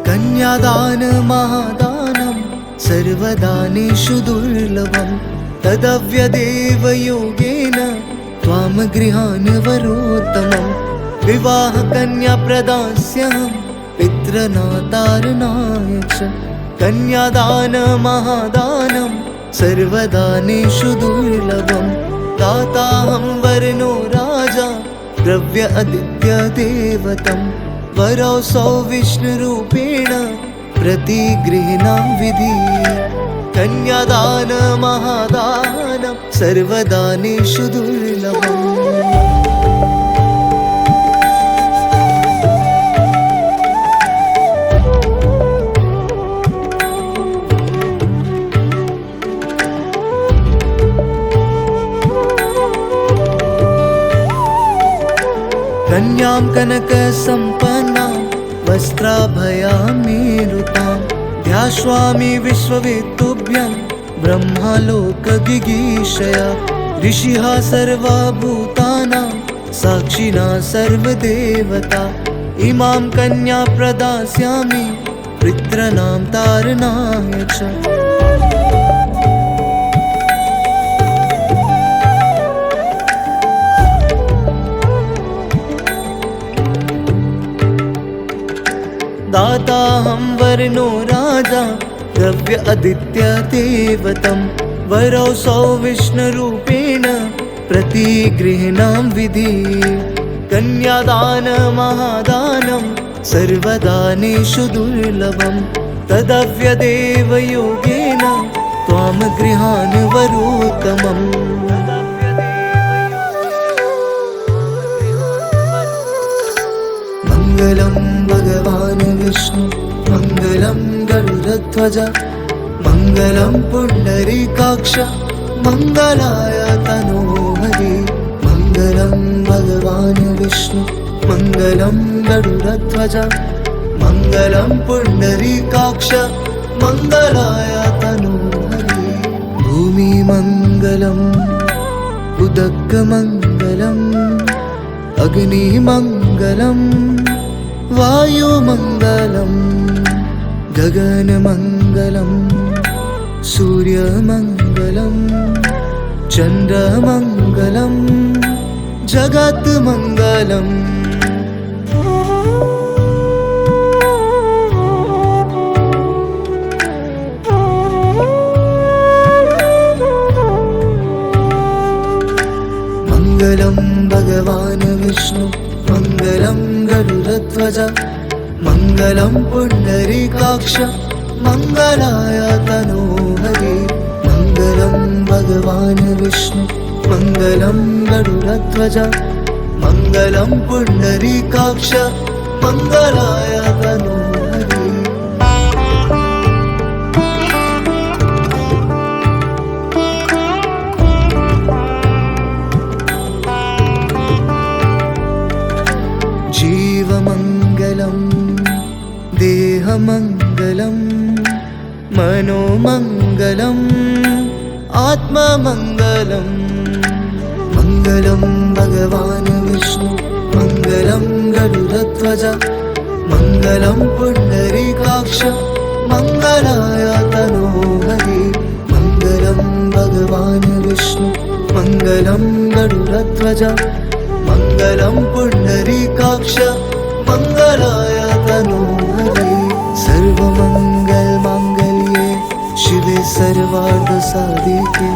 कन्यादान महादानं सर्वदानेषु दुर्लभं तदव्यदेवयोगेन त्वां गृहान् वरोत्तमं विवाहकन्या प्रदास्यहं पितृनातारणाय च कन्यादान महादानं सर्वदानेषु दुर्लभं दाताहं वर्णो राजा द्रव्य आदित्य देवतं वरौसौ विष्णुरूपेण प्रतिगृह्णां विधि कन्यादान महादानं सर्वदानेषु दुर्लभम् कन्यां कनकसम्पन्नां वस्त्राभयामेरुतां ध्यास्वामि विश्ववेत्तुभ्यं ब्रह्मालोकगिगीषया ऋषिः सर्वा भूतानां साक्षिणा सर्वदेवता इमां कन्या प्रदास्यामि पितॄणां तारणाय च दाताहं वर्णो राजा द्रव्य आदित्य देवतं वरौसौ विष्णुरूपेण प्रतिगृह्णां विधि कन्यादान महादानं सर्वदानेषु दुर्लभं तदव्यदेवयोगेन त्वां गृहान् वरोत्तमम् मङ्गलं भगवान् विष्णु मङ्गलं गरुडध्वज मङ्गलं पुण्डरीकाक्ष मङ्गलाय तनोहरि मङ्गलं भगवान् विष्णु मङ्गलं गरुडध्वज मङ्गलं पुण्डरीकाक्ष मङ्गलाय तनोहरि भूमिमङ्गलम् उदकमङ्गलम् अग्निमङ्गलम् वायुमङ्गलं गगनमङ्गलं सूर्यमङ्गलं चन्द्रमङ्गलं जगत्मङ्गलम् मङ्गलं भगवान् विष्णु मङ्गलं गरुडध्वज मङ्गलं पुण्डरीकाक्ष मङ्गलाय तनोहरि मङ्गलं भगवान् विष्णु मङ्गलं गरुडध्वज मङ्गलं पुण्डरीकाक्ष मङ्गलाय तनोहरि जीवमङ्गलं देहमङ्गलं मनोमङ्गलम् आत्ममङ्गलम् मङ्गलं भगवान् विष्णु मङ्गलं गरुडध्वज मङ्गलं पुण्डरीकाक्ष मङ्गलाय तनोहरि मङ्गलं भगवान् विष्णु मङ्गलं गरुडध्वज मङ्गलं पुण्डरीकाक्ष मङ्गलाय तनोहरि सर्वमङ्गलमाङ्गल्ये शिवे सर्वार्थसाधिके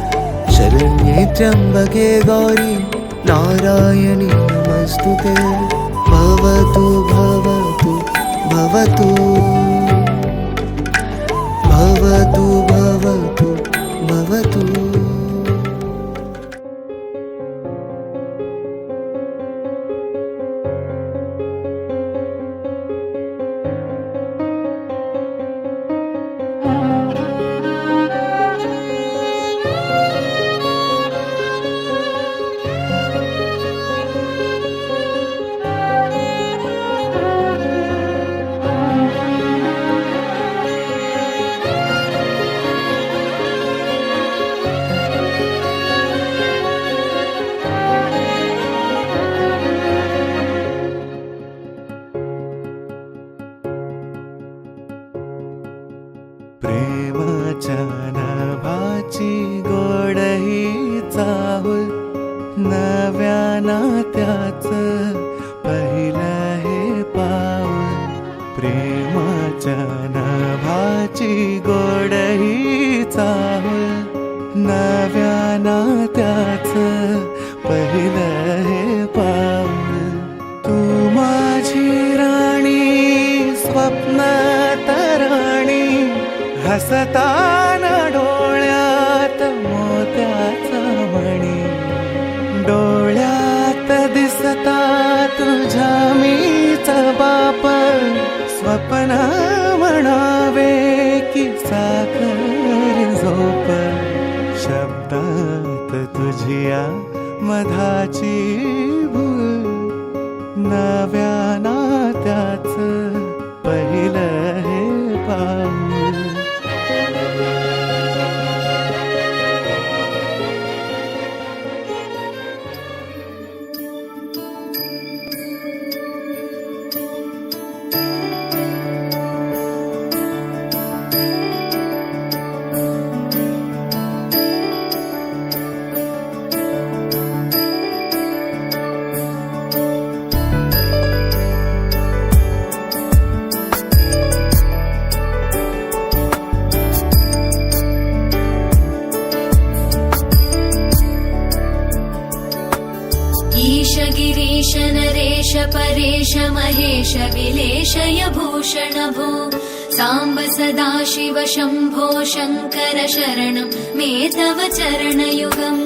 शरण्ये त्र्यम्बके गौरी नारायणी नमस्तुते भवतु भवतु भवतु भवतु भवतु भवतु प्रेमाच्या नभाची गोड ही चाहूल नव्या नात्याचं पहिलं हे पाऊल प्रेमाच्या नभाची गोड ही चाहूल नव्या नात्याचं पहिलं हे पाऊल तू माझी राणी स्वप्नात राणी हसताना डोळ्यात मोत्याचा मणी डोळ्यात दिसता तुझ्या मीचा बाप स्वप्न म्हणावे की साखर झोप शब्दात तुझिया मधाची भूल नव्या नात्याचं पहिलं हे पाऊल ईश गिरीश नरेश परेश महेश विलेशय भूषण भो साम्ब सदा शिव शम्भो शङ्कर शरणं मे तव चरणयुगम्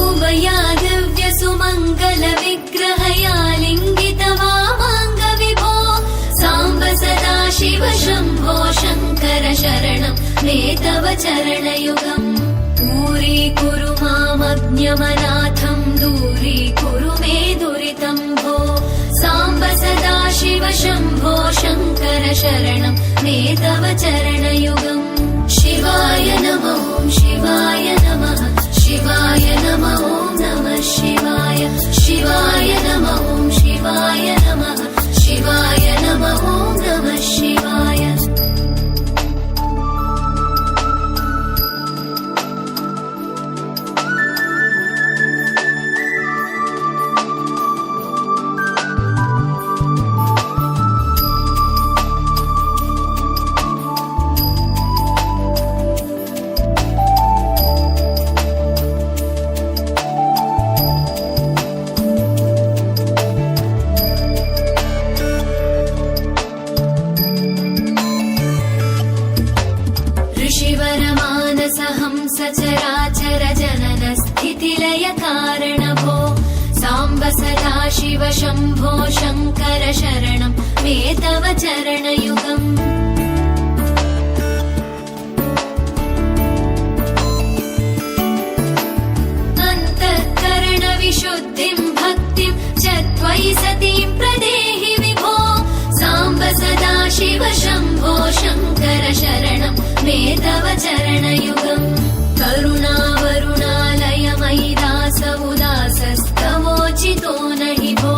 उमया दिव्य सुमङ्गल विग्रहया लिङ्गित वामाङ्ग विभो साम्ब सदा शिव शम्भो शङ्कर शरणं मे तव चरणयुगम् दूरीकुरु मामज्ञमनाथं दूरीकुरु मे दुरितं भो साम्ब सदा शिव शम्भो शङ्कर शरणं मे तव चरणयुगम् शिवाय नमः शिवाय नमः शिवाय नमः नमः शिवाय शिवाय नमः शिवाय नमः शिवाय नमः नमः शिवाय सचराचर जनन स्थितिलय कारण भो साम्ब सदा शिव शम्भो शङ्कर शरणं मे तव चरणयुगम् अन्तःकरण विशुद्धिं भक्तिं च त्वयि सतीं प्रदेहि विभो साम्ब सदा चरणयुगम् करुणावरुणालयमयि दास उदासस्तवोचितो नहि भो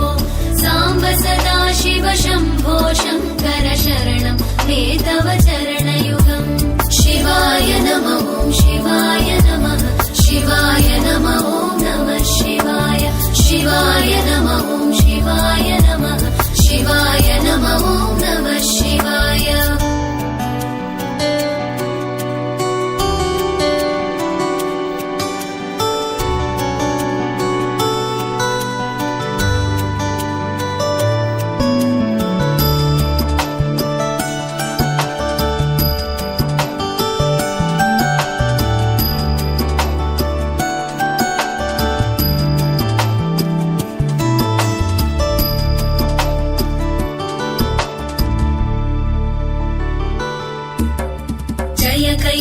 साम्ब सदा शिव शम्भो शङ्कर शरणं मे तव चरणयुगम् शिवाय नमः शिवाय नमः शिवाय नमः नमः शिवाय शिवाय नमः शिवाय नमः शिवाय नमः नमः शिवाय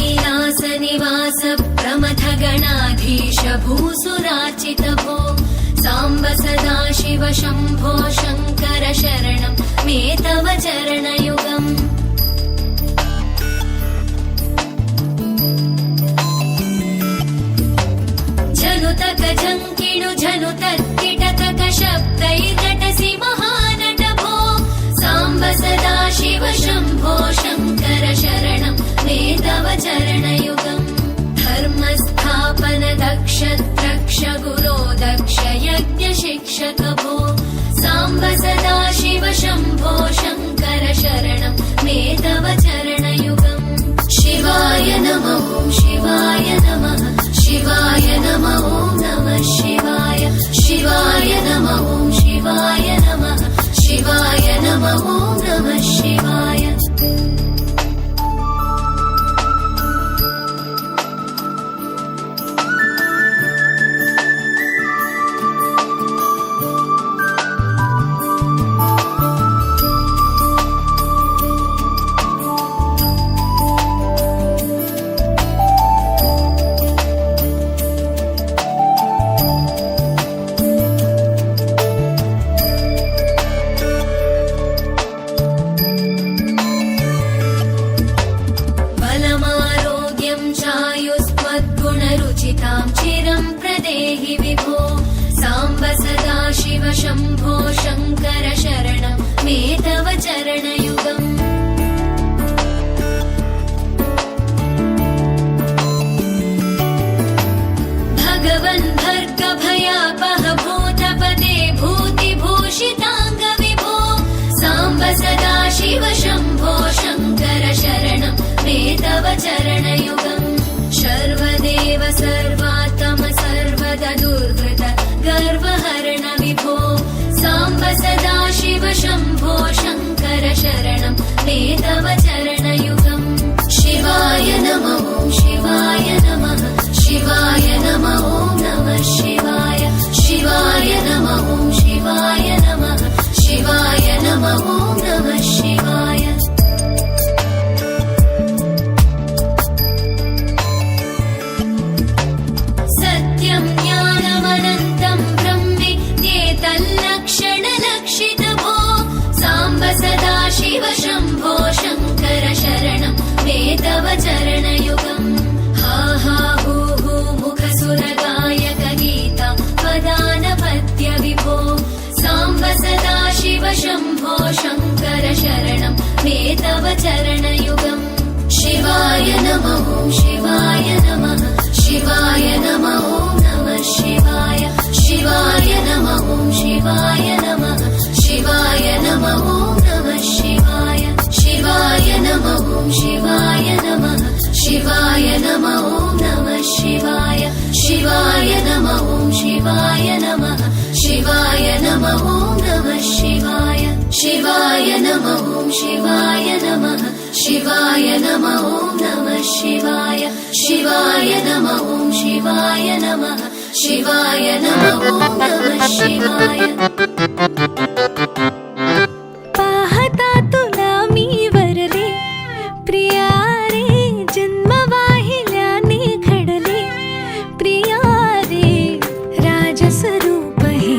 कैलासनिवास प्रमथगणाधीश भूसुरार्चित भो साम्ब सदा शिव शम्भो शङ्कर शरणं मे तव चरणयुगम् झनुतक झङ्किणु झनुतत्किटतक शब्दैर्नटसि महानट भो साम्ब सदा शिव शम्भो शङ्कर शरणं मे तव चरणयुगम् धर्मस्थापन दक्ष द्रक्ष गुरो दक्ष यज्ञ शिक्षक भो साम्ब सदा शिव शम्भो शङ्कर शरणं मे तव चरणयुगम् शिवाय नमः शिवाय नमः शिवाय नमः नमः शिवाय शिवाय नमः शिवाय नमः शिवाय नमः नमः शिवाय चिरं प्रदेहि विभो साम्ब सदा शिव शम्भो शङ्कर शरणं मे तव चरणयुगम् भगवन् भर्ग भयापह भूतपदे भूतिभूषिताङ्ग विभो साम्ब सदा शिव शम्भो शङ्कर शरणं मे तव चरणयुगम् सर्वदेव सर्वात्म सर्वद दुर्गत गर्वहरण विभो साम्ब सदा शिव शम्भो शङ्कर शरणं मे तव चरणयुगम् शिवाय नमः शिवाय नमः शिवाय नमः नमः शिवाय शिवाय नमः शिवाय नमः शिवाय नमः नमः शिवाय ज्ञानमनन्तं ब्रह्मेतल्लक्षणलक्षित भो साम्ब सदा शिव शम्भो शङ्कर शरणं मे तव चरणयुगम् हा हा हू हू मुखसुरगायक गीता पदानपद्य विभो साम्ब सदा शिव शम्भो शङ्कर शरणं मे तव चरणयुगम् शिवाय नमः शिवाय नमः शिवाय नमः नमः शिवाय शिवाय नमः शिवाय नमः शिवाय नमः नमः शिवाय शिवाय नमः शिवाय नमः शिवाय नमः नमः शिवाय शिवाय नमः शिवाय नमः शिवाय नमः नमः शिवाय शिवाय नमः शिवाय नमः शिवाय नमः नमः शिवाय शिवाय नमः शिवाय नमः शिवाय नमः नमः शिवाय पाहता तुला मी वरले प्रिया रे जन्म वाहिल्याने घडले प्रिया रे राजस्वरूप हे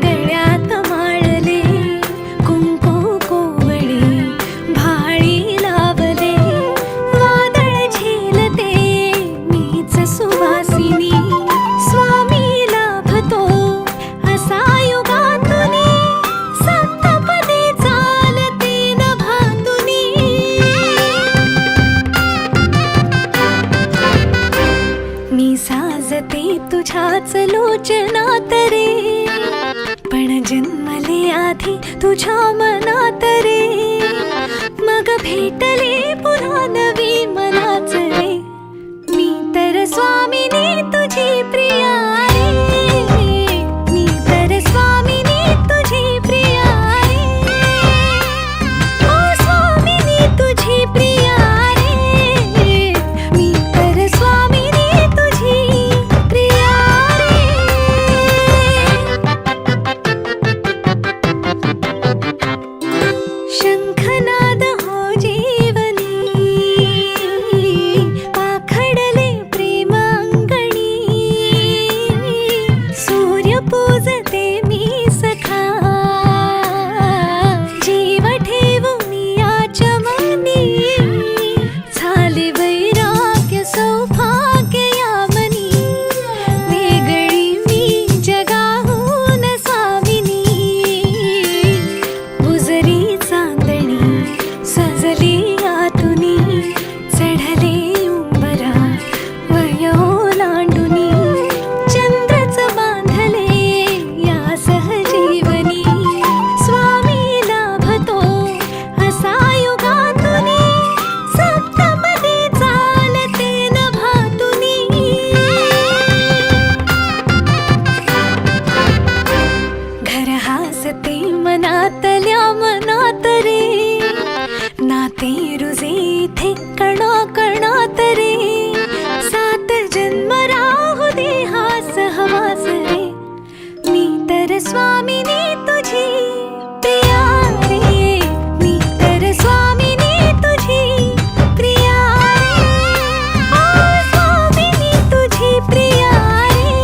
गळ्यात माळले कुंकू कोवळे भाळी लावले वादळ झेलते तुझ्याच लोचनात रे, पण जन्मले आधी तुझ्या मनात रे, मग भेटले पुन्हा नवी मनाच रे, मी तर स्वामिनी तुझी प्रिया रे, मी तर स्वामिनी तुझी प्रिया रे, ओ स्वामिनी तुझी प्रिया रे, मी तर स्वामिनी तुझी प्रिया रे. शंखनाद हो जीवनी, पाखडले प्रेम अंगणी, सूर्य पूजते मी सखा, जीव ठेवून याच मनी, झाले वैराग्य सौभाग्य यामनी, वेगळी मी जगाहून स्वामिनी, उजरी चांदणी सजली आतुनी, चढले उंबरा वय ओलांडुनी, चंद्रच बांधले या सहजीवनी, स्वामी लाभतो असा युगातुनी, सप्तपदी चालते नभातुनी. घर हासते मनातल्या मनात रे, नाते रुजे इथे कणा कणात रे, सात जन्म राहू दे हा सहवास रे, मी तर स्वामिनी तुझी प्रिया रे, मी तर स्वामिनी तुझी प्रिया रे, ओ स्वामिनी तुझी प्रिया रे,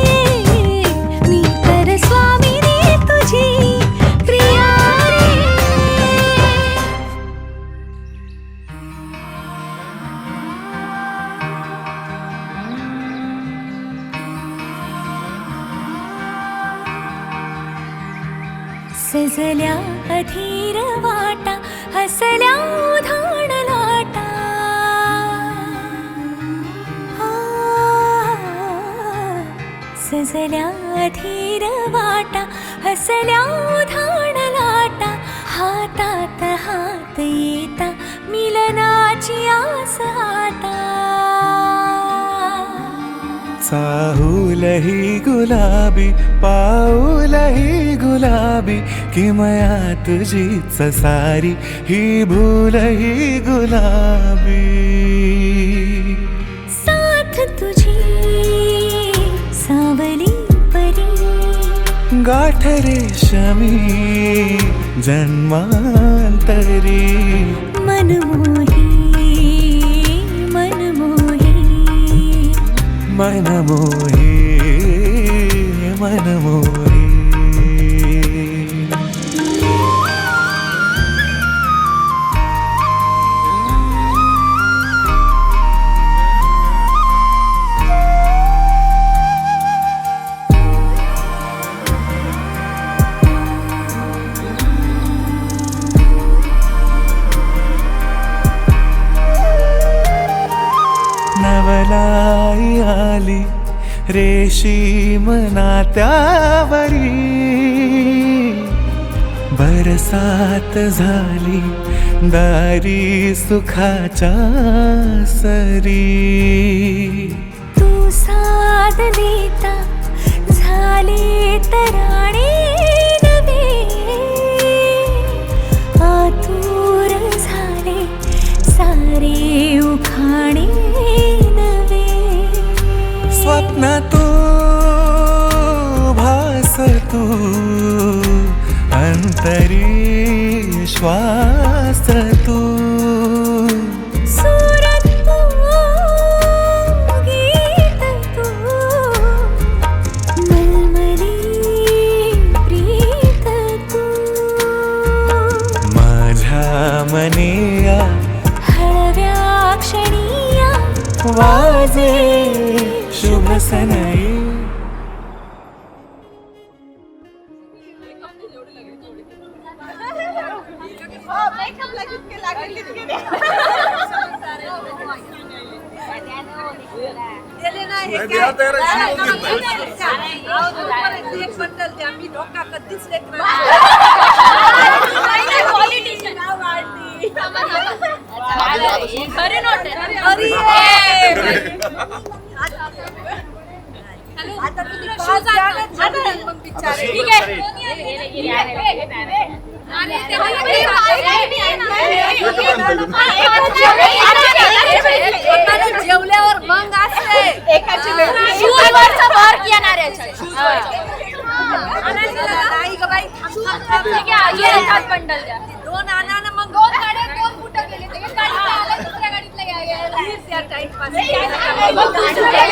मी तर स्वामिनी तुझी प्रिया रे. सजल्या अधीर वाटा, हसल्या उधाण लाटा, सजल्या अधीर वाटा, हसल्या उधाण लाटा, हातात हात येता मिलनाची आस आता. चाहूलही गुलाबी पाऊलही गुलाबी, किमया तुझीच सारी ही भूलही गुलाबी. साथ तुझी सावली परी, गाठ रेशमी जन्मांतरी, मनमोही मनमोही, मनमोही मनमोही. नवलाई आली रेशीम नात्यावरी, बरसात झाली दारी सुखाच्या सरी. तू साथ देता झाले तराणे नवे, आतुर झाले सारे उखाणे नवे. स्वप्न तू भास तू अंतरी श्वास तू, सूरत तू गीत तू, मलमली प्रीत तू, माझ्या मनिया हळव्या क्षणिया वाजे शुभ सनई. मेकअप लागले दिले नाही हे द्या काय? तर नाही, शिकवून नाही, घेतलं. नाही, नाही, नाही. एक बंडल द्या मी धोका कधीच लेकरं नाही, नाही, politician. नाव वाढली. खरी नोट आहे. अरे आता तुम्ही पाच द्यालच झालं मग बिचारे. ठीक आहे. जेवल्यावर मग असते शूजवरचा भर येणार आहे. नाही ग बाई ठीक आहे, अजून एखाद बंडल द्या. दोन आणा ना मग दोन गाड्या, दोन कुठं गेले ते? एक गाडीत आलं, दुसऱ्या गाडीतलं घ्या. प्लीज या टाइमपास मग दुसऱ्या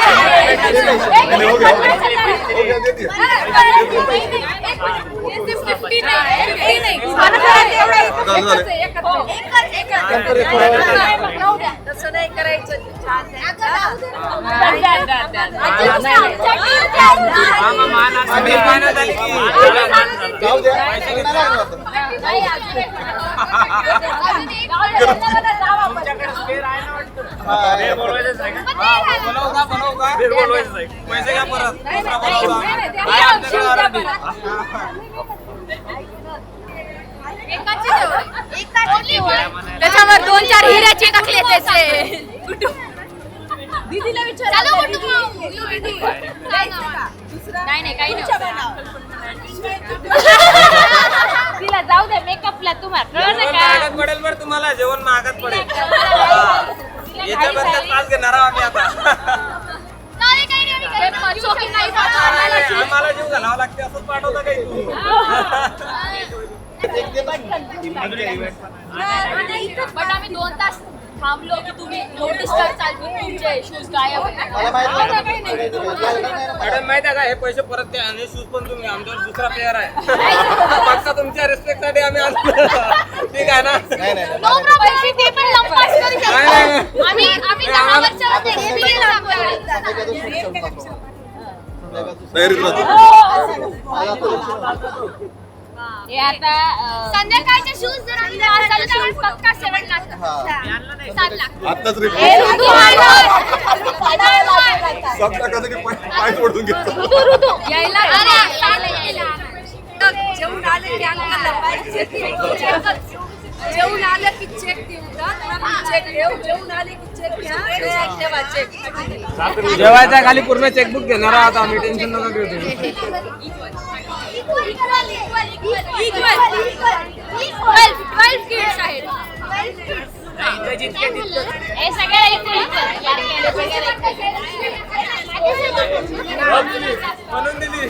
तसं नाही करायचं छान पैसे घ्या परत त्याच्यावर 2-4 हिऱ्याचे टाकले त्याचे. दीदीला विचार. नाही नाही काही नाही. तिला जाऊ दे मेकअपला तुम्हाला कळलं का? पडेल बरं तुम्हाला जेवण महागात पडेल याच्याबद्दल त्रास घेणार आहोत आम्ही आता आम्हाला जीव घालावा लागते असंच पाठवता काही तुम्ही बट आम्ही 2 तास थांबलो की तुम्ही नोटीस कर चालतो तुमचे शूज गायब मॅडम माहित आहे का हे पैसे परत द्या आणि शूज पण तुम्ही आमच्यावर दुसरा प्लेअर आहे फक्त तुमच्या रिस्पेक्ट साठी आम्ही आणतो ठीक आहे ना नो पैसे ते पण लंपास करू शकतो आम्ही 10 वर्षाला हे आता संध्याकाळचे शूज जर आम्ही असाल तर पक्का 7 लाख 7 लाख आताच पाय सोडून घेतो यायला जेवून आले की अंकलला पाहिजे जेवून आलं की चेक देऊ का चेक देऊ जेवून आले की चेक घ्या ठेवा चेक जेवायच्या खाली पूर्ण चेकबुक घेणार आहोत आम्ही टेन्शन नका घेऊ तुम्ही 12 किड्स आहेत हे सगळे इक्वल म्हणून दिली